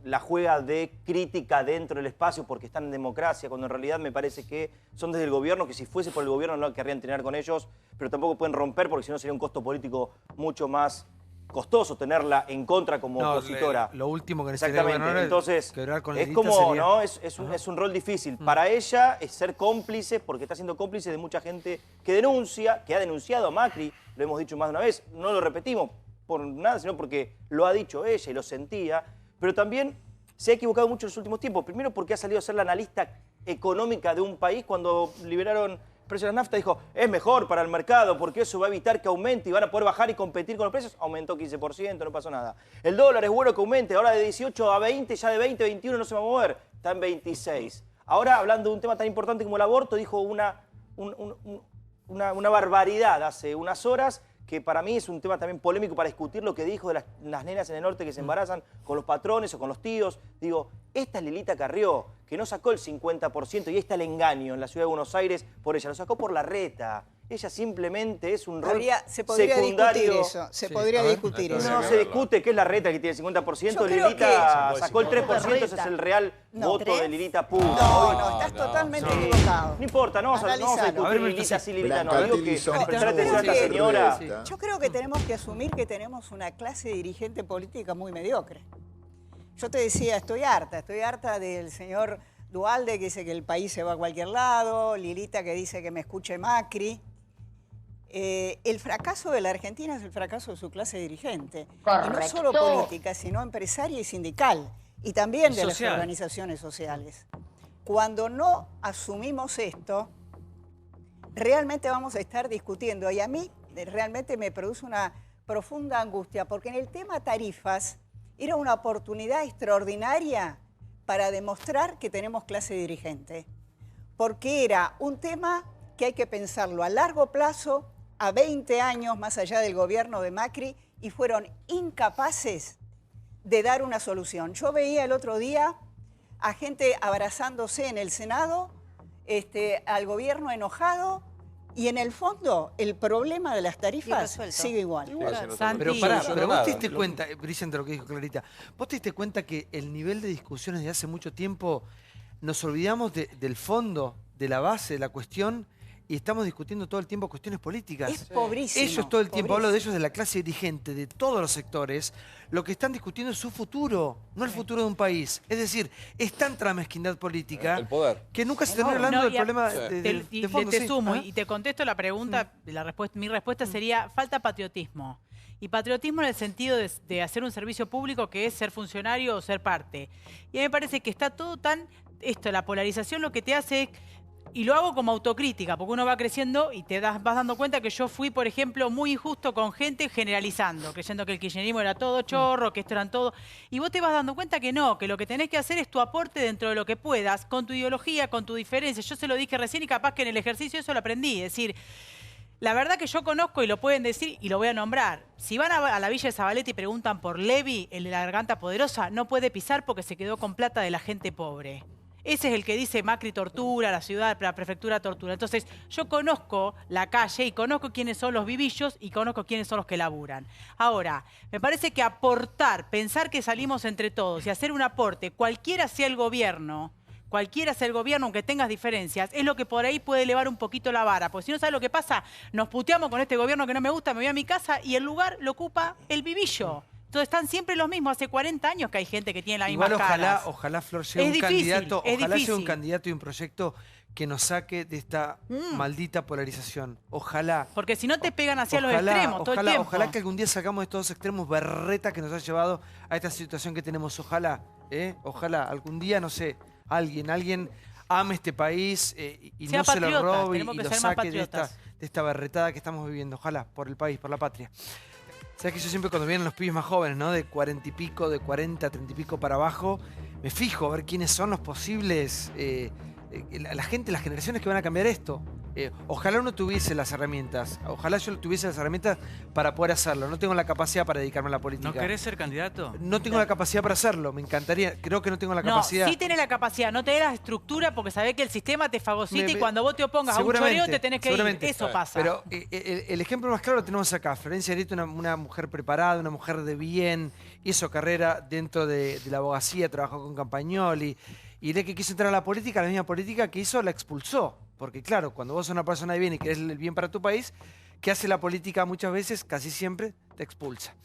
S5: la juega de crítica dentro del espacio porque están en democracia, cuando en realidad me parece que son desde el gobierno, que si fuese por el gobierno no querrían tener con ellos, pero tampoco pueden romper porque si no sería un costo político mucho más costoso tenerla en contra como opositora.
S1: Lo último que necesitaría
S5: exactamente. Entonces, es como,
S1: sería...
S5: ¿no? Es un rol difícil. Para ella es ser cómplice, porque está siendo cómplice de mucha gente que denuncia, que ha denunciado a Macri, lo hemos dicho más de una vez, no lo repetimos por nada, sino porque lo ha dicho ella y lo sentía, pero también se ha equivocado mucho en los últimos tiempos. Primero porque ha salido a ser la analista económica de un país cuando liberaron precios de la nafta, dijo, es mejor para el mercado porque eso va a evitar que aumente y van a poder bajar y competir con los precios. Aumentó 15%, no pasó nada. El dólar es bueno que aumente, ahora de 18 a 20, ya de 20 a 21 no se va a mover, está en 26. Ahora, hablando de un tema tan importante como el aborto, dijo una barbaridad hace unas horas, que para mí es un tema también polémico para discutir lo que dijo de las nenas en el norte que se embarazan con los patrones o con los tíos. Digo, esta es Lilita Carrió, que no sacó el 50% y ahí está el engaño en la ciudad de Buenos Aires por ella, lo sacó por la reta. Ella simplemente es un rol
S21: se podría
S5: secundario.
S21: Discutir eso, se podría discutir eso.
S5: No se discute qué es la reta que tiene el 50%. Lilita sacó el 3%, ese es el real voto de Lilita pura.
S21: No, estás totalmente equivocado.
S5: No importa, no vamos a discutir Lilita sí, Lilita no. Digo que prestar atención a esta señora.
S21: Yo creo que tenemos que asumir que tenemos una clase dirigente política muy mediocre. Yo te decía, estoy harta del señor Duhalde que dice que el país se va a cualquier lado, Lilita que dice que me escuche Macri. El fracaso de la Argentina es el fracaso de su clase dirigente. Y no solo política, sino empresaria y sindical. Y también de las organizaciones sociales. Cuando no asumimos esto, realmente vamos a estar discutiendo. Y a mí realmente me produce una profunda angustia, porque en el tema tarifas era una oportunidad extraordinaria para demostrar que tenemos clase dirigente. Porque era un tema que hay que pensarlo a largo plazo, a 20 años más allá del gobierno de Macri, y fueron incapaces de dar una solución. Yo veía el otro día a gente abrazándose en el Senado, al gobierno enojado, y en el fondo el problema de las tarifas sigue igual.
S1: Pero pará, pero vos te diste cuenta, brillante lo que dijo Clarita, vos te diste cuenta que el nivel de discusiones de hace mucho tiempo nos olvidamos del fondo, de la base de la cuestión, y estamos discutiendo todo el tiempo cuestiones políticas.
S21: Es pobrísimo.
S1: Ellos todo el tiempo, hablo de ellos, de la clase dirigente, de todos los sectores, lo que están discutiendo es su futuro, no el futuro de un país. Es decir, es tanta mezquindad política
S9: el poder,
S1: que nunca se termina hablando del problema de fondo.
S6: Te sumo y te contesto la pregunta, mi respuesta sería, falta patriotismo. Y patriotismo en el sentido de hacer un servicio público que es ser funcionario o ser parte. Y a mí me parece que está todo tan... la polarización lo que te hace es... Y lo hago como autocrítica, porque uno va creciendo y vas dando cuenta que yo fui, por ejemplo, muy injusto con gente generalizando, creyendo que el kirchnerismo era todo chorro, que esto eran todo... Y vos te vas dando cuenta que no, que lo que tenés que hacer es tu aporte dentro de lo que puedas, con tu ideología, con tu diferencia. Yo se lo dije recién y capaz que en el ejercicio eso lo aprendí. Es decir, la verdad que yo conozco y lo pueden decir y lo voy a nombrar. Si van a la Villa de Zabaleta y preguntan por Levi, el de la Garganta Poderosa, no puede pisar porque se quedó con plata de la gente pobre. Ese es el que dice Macri tortura, la ciudad, la prefectura tortura. Entonces, yo conozco la calle y conozco quiénes son los vivillos y conozco quiénes son los que laburan. Ahora, me parece que aportar, pensar que salimos entre todos y hacer un aporte, cualquiera sea el gobierno, aunque tengas diferencias, es lo que por ahí puede elevar un poquito la vara. Porque si no sabes lo que pasa, nos puteamos con este gobierno que no me gusta, me voy a mi casa y el lugar lo ocupa el vivillo. Entonces están siempre los mismos. Hace 40 años que hay gente que tiene la misma cara.
S1: Ojalá Flor sea un candidato, ojalá sea un candidato y un proyecto que nos saque de esta maldita polarización. Ojalá.
S6: Porque si no te pegan hacia los extremos todo el tiempo.
S1: Ojalá que algún día sacamos de estos dos extremos berreta que nos ha llevado a esta situación que tenemos. Ojalá, ojalá algún día, no sé, alguien ame este país y no se lo robe y lo saque de esta berretada que estamos viviendo. Ojalá, por el país, por la patria. Sabes que yo siempre cuando vienen los pibes más jóvenes, ¿no? De 40 y pico, de 40, 30 y pico para abajo, me fijo a ver quiénes son los posibles, la gente, las generaciones que van a cambiar esto. Ojalá uno tuviese las herramientas, ojalá yo tuviese las herramientas para poder hacerlo. No tengo la capacidad para dedicarme a la política.
S4: ¿No querés ser candidato?
S1: No tengo la capacidad para hacerlo, me encantaría. Creo que no tengo la capacidad.
S6: No, sí tenés la capacidad, no tenés la estructura porque sabés que el sistema te fagocita y cuando vos te opongas a un choreo te tenés que ir. Eso pasa.
S1: Pero el ejemplo más claro lo tenemos acá. Florencia Arieto, una mujer preparada, una mujer de bien, hizo carrera dentro de la abogacía, trabajó con Campagnoli. Y el que quiso entrar a la misma política que hizo, la expulsó. Porque claro, cuando vos sos una persona de bien y querés el bien para tu país, ¿qué hace la política muchas veces? Casi siempre te expulsa.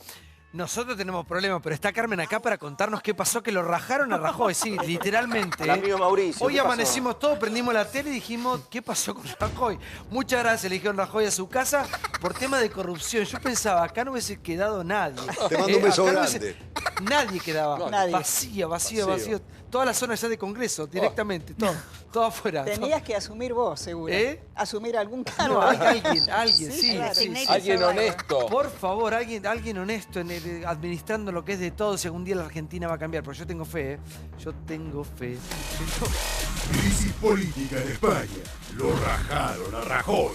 S1: Nosotros tenemos problemas, pero está Carmen acá para contarnos qué pasó, que lo rajaron a Rajoy, sí, literalmente.
S5: El amigo Mauricio.
S1: Hoy amanecimos todos, prendimos la tele y dijimos, ¿qué pasó con Rajoy? Muchas gracias, le dijeron Rajoy a su casa por tema de corrupción. Yo pensaba, acá no hubiese quedado nadie.
S14: Te mando un beso grande.
S1: Nadie quedaba.
S21: No, nadie.
S1: Vacío. Toda la zona ya de Congreso, directamente, todo afuera.
S21: Tenías que asumir vos, seguro. Asumir algún cargo.
S1: No, alguien, sí.
S9: Alguien honesto.
S1: Por favor, alguien honesto administrando lo que es de todo, si algún día la Argentina va a cambiar. Porque yo tengo fe, Yo tengo fe.
S14: Crisis política en España. Lo rajaron a Rajoy.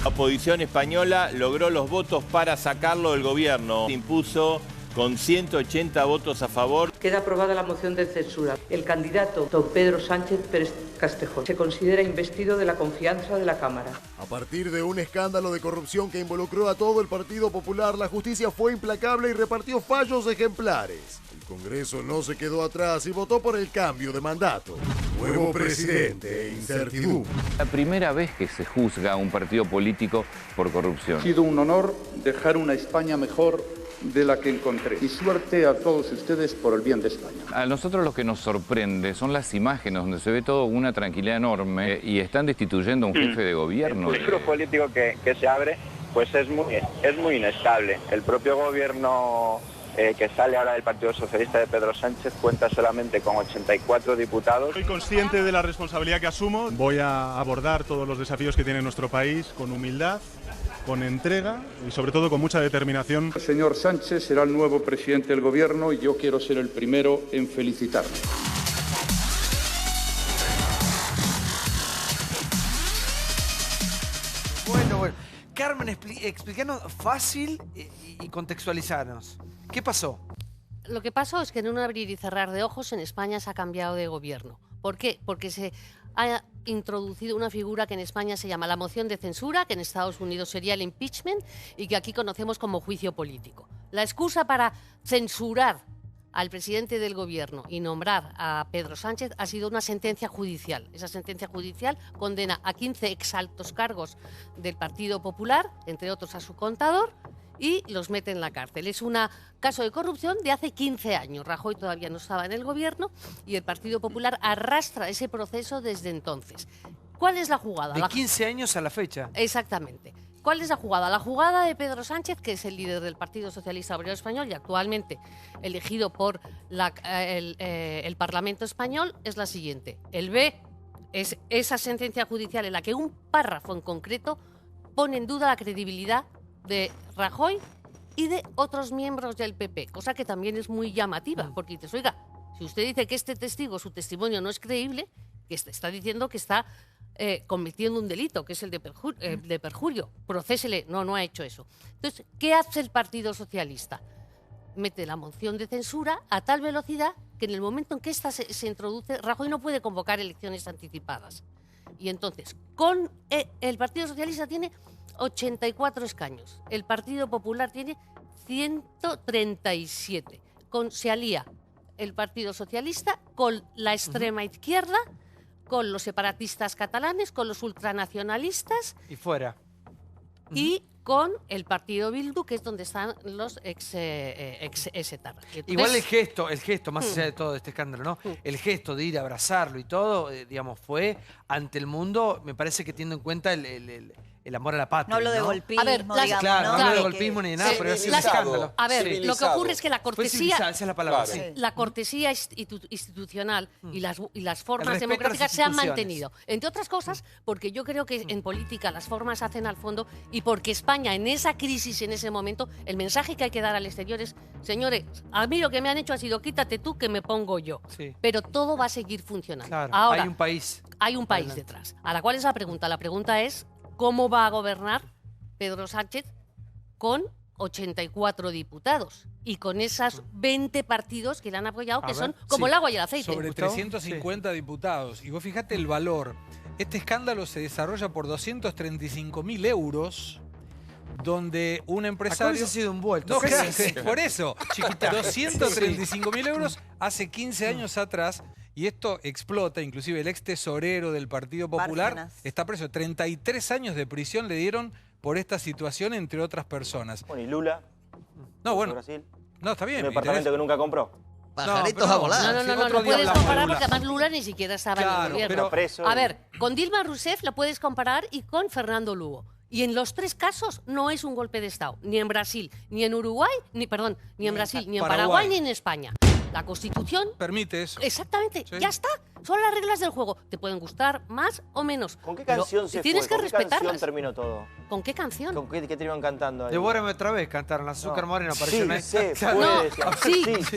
S15: La oposición española logró los votos para sacarlo del gobierno. Se impuso con 180 votos a favor.
S17: Queda aprobada la moción de censura. El candidato, don Pedro Sánchez Pérez Castejón, se considera investido de la confianza de la Cámara.
S14: A partir de un escándalo de corrupción que involucró a todo el Partido Popular, la justicia fue implacable y repartió fallos ejemplares. El Congreso no se quedó atrás y votó por el cambio de mandato. Nuevo presidente e incertidumbre.
S22: La primera vez que se juzga a un partido político por corrupción.
S23: Ha sido un honor dejar una España mejor de la que encontré. Y suerte a todos ustedes por el bien de España.
S22: A nosotros lo que nos sorprende son las imágenes donde se ve todo una tranquilidad enorme y están destituyendo a un jefe de gobierno.
S24: El ciclo político que se abre pues es muy inestable. El propio gobierno que sale ahora del Partido Socialista de Pedro Sánchez cuenta solamente con 84 diputados.
S25: Soy consciente de la responsabilidad que asumo. Voy a abordar todos los desafíos que tiene nuestro país con humildad, con entrega y sobre todo con mucha determinación.
S23: El señor Sánchez será el nuevo presidente del gobierno y yo quiero ser el primero en felicitarle.
S1: Bueno. Carmen, explícanos fácil y contextualizarnos. ¿Qué pasó?
S10: Lo que pasó es que en un abrir y cerrar de ojos en España se ha cambiado de gobierno. ¿Por qué? Porque se ha introducido una figura que en España se llama la moción de censura, que en Estados Unidos sería el impeachment y que aquí conocemos como juicio político. La excusa para censurar al presidente del gobierno y nombrar a Pedro Sánchez ha sido una sentencia judicial. Esa sentencia judicial condena a 15 exaltos cargos del Partido Popular, entre otros a su contador, y los mete en la cárcel. Es un caso de corrupción de hace 15 años. Rajoy todavía no estaba en el gobierno y el Partido Popular arrastra ese proceso desde entonces. ¿Cuál es la jugada?
S1: De 15 años a la fecha.
S10: Exactamente. ¿Cuál es la jugada? La jugada de Pedro Sánchez, que es el líder del Partido Socialista Obrero Español y actualmente elegido por el Parlamento Español, es la siguiente. El B es esa sentencia judicial en la que un párrafo en concreto pone en duda la credibilidad de Rajoy y de otros miembros del PP, cosa que también es muy llamativa, porque dices, oiga, si usted dice que este testigo, su testimonio no es creíble, que está diciendo que está cometiendo un delito, que es el de perjurio. Procésele. No ha hecho eso. Entonces, ¿qué hace el Partido Socialista? Mete la moción de censura a tal velocidad que en el momento en que esta se introduce, Rajoy no puede convocar elecciones anticipadas. Y entonces, el Partido Socialista tiene 84 escaños. El Partido Popular tiene 137. Se alía el Partido Socialista con la extrema izquierda, con los separatistas catalanes, con los ultranacionalistas.
S1: Y fuera.
S10: Y con el partido Bildu, que es donde están los ex-etarras.
S1: Igual el gesto, más allá de todo este escándalo, ¿no? El gesto de ir a abrazarlo y todo, digamos, fue ante el mundo, me parece que teniendo en cuenta el amor a la patria.
S13: No hablo de golpismo, digamos,
S1: claro,
S13: ¿no?
S1: no hablo de golpismo ni nada, pero es un escándalo.
S10: A ver, lo que ocurre es que la cortesía,
S1: esa es la palabra, sí.
S10: La cortesía institucional y las formas
S1: respeto a las
S10: democráticas se han
S1: instituciones.
S10: mantenido. Entre otras cosas, porque yo creo que en política las formas hacen al fondo y porque España en esa crisis, en ese momento, el mensaje que hay que dar al exterior es, señores, a mí lo que me han hecho ha sido quítate tú que me pongo yo.
S1: Sí.
S10: Pero todo va a seguir funcionando.
S1: Claro,
S10: ahora,
S1: hay un país.
S10: Hay un país detrás. ¿A la cual es la pregunta? La pregunta es, ¿cómo va a gobernar Pedro Sánchez con 84 diputados y con esas 20 partidos que le han apoyado, que son como el agua y el aceite?
S12: Sobre 350 diputados. Y vos fijate el valor. Este escándalo se desarrolla por 235.000 euros, donde un empresario...
S1: ha sido envuelto.
S12: No, claro, por eso. 235.000 euros hace 15 años atrás. Y esto explota, inclusive el ex tesorero del Partido Popular está preso. 33 años de prisión le dieron por esta situación, entre otras personas.
S5: Bueno, ¿y Lula?
S12: No, bueno.
S5: Brasil.
S12: No, está bien.
S5: Un departamento que nunca compró.
S10: Pajaritos a volar. No puedes comparar porque además Lula ni siquiera estaba en el gobierno.
S5: Pero
S10: a ver, con Dilma Rousseff la puedes comparar y con Fernando Lugo. Y en los 3 casos no es un golpe de Estado, ni en Brasil, ni en Uruguay, ni en Brasil, ni en Paraguay, ni en España. La Constitución
S12: permite eso.
S10: Exactamente, ya está. Son las reglas del juego. Te pueden gustar más o menos.
S5: ¿Con qué canción se
S10: tienes
S5: fue?
S10: que
S5: ¿Con qué canción
S10: respetarlas.
S5: terminó todo?
S10: ¿Con qué canción?
S5: ¿Con qué te iban cantando ahí?
S1: Devórame otra vez, cantaron. Azúcar Moreno apareció en ahí.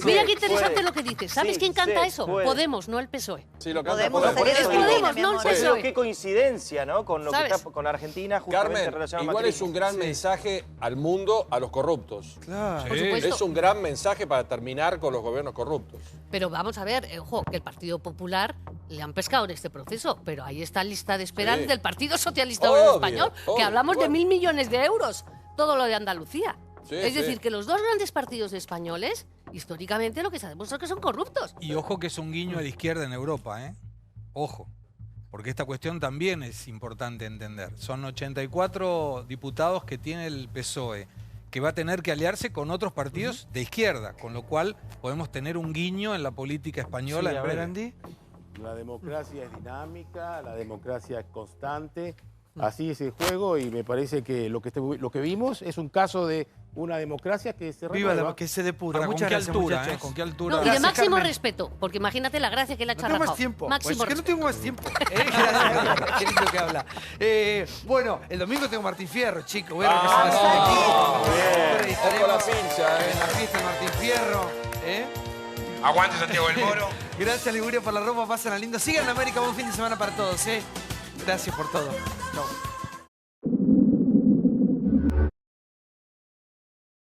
S10: Mira qué interesante lo que dices. ¿Sabes quién canta eso? Podemos, no el PSOE.
S9: Sí, lo canta
S10: Podemos, no el PSOE.
S5: Qué coincidencia, ¿no? Con lo que está con Argentina, justamente
S9: Carmen,
S5: relacionado a
S9: igual
S5: Macri.
S9: es un gran mensaje al mundo, a los corruptos.
S1: Claro.
S10: Por supuesto.
S9: Es un gran mensaje para terminar con los gobiernos corruptos.
S10: Pero vamos a ver, ojo, que el Partido Popular le han pescado en este proceso, pero ahí está la lista de espera del Partido Socialista Obrero Español, que hablamos de 1.000 millones de euros, todo lo de Andalucía. Es decir, que los 2 grandes partidos españoles, históricamente, lo que se ha demostrado es que son corruptos.
S12: Y ojo que es un guiño a la izquierda en Europa, ¿eh? Ojo. Porque esta cuestión también es importante entender. Son 84 diputados que tiene el PSOE, que va a tener que aliarse con otros partidos de izquierda, con lo cual podemos tener un guiño en la política española.
S1: Sí, a ver, Andy.
S7: La democracia es dinámica, la democracia es constante, así es el juego y me parece que lo que vimos es un caso de una democracia que se renueva.
S1: Viva, que se depura.
S12: Ahora,
S1: Muchas gracias, muchachos.
S12: ¿Con qué altura?
S10: No, y de máximo respeto, porque imagínate la gracia que le ha
S1: No tengo
S10: charrajado.
S1: más tiempo.
S10: Máximo
S1: Pues que no
S10: respeto.
S1: tengo más tiempo. Gracias, qué lindo que habla. Bueno, el domingo tengo Martín Fierro, chicos. Voy a representar al equipo.
S9: Ojo la pincha,
S1: en la fiesta de Martín Fierro.
S3: Aguante Santiago del Moro.
S1: Gracias, Liguria, por la ropa. Pasen a lindo. Sigan en América. Buen fin de semana para todos. Gracias por todo. Chau.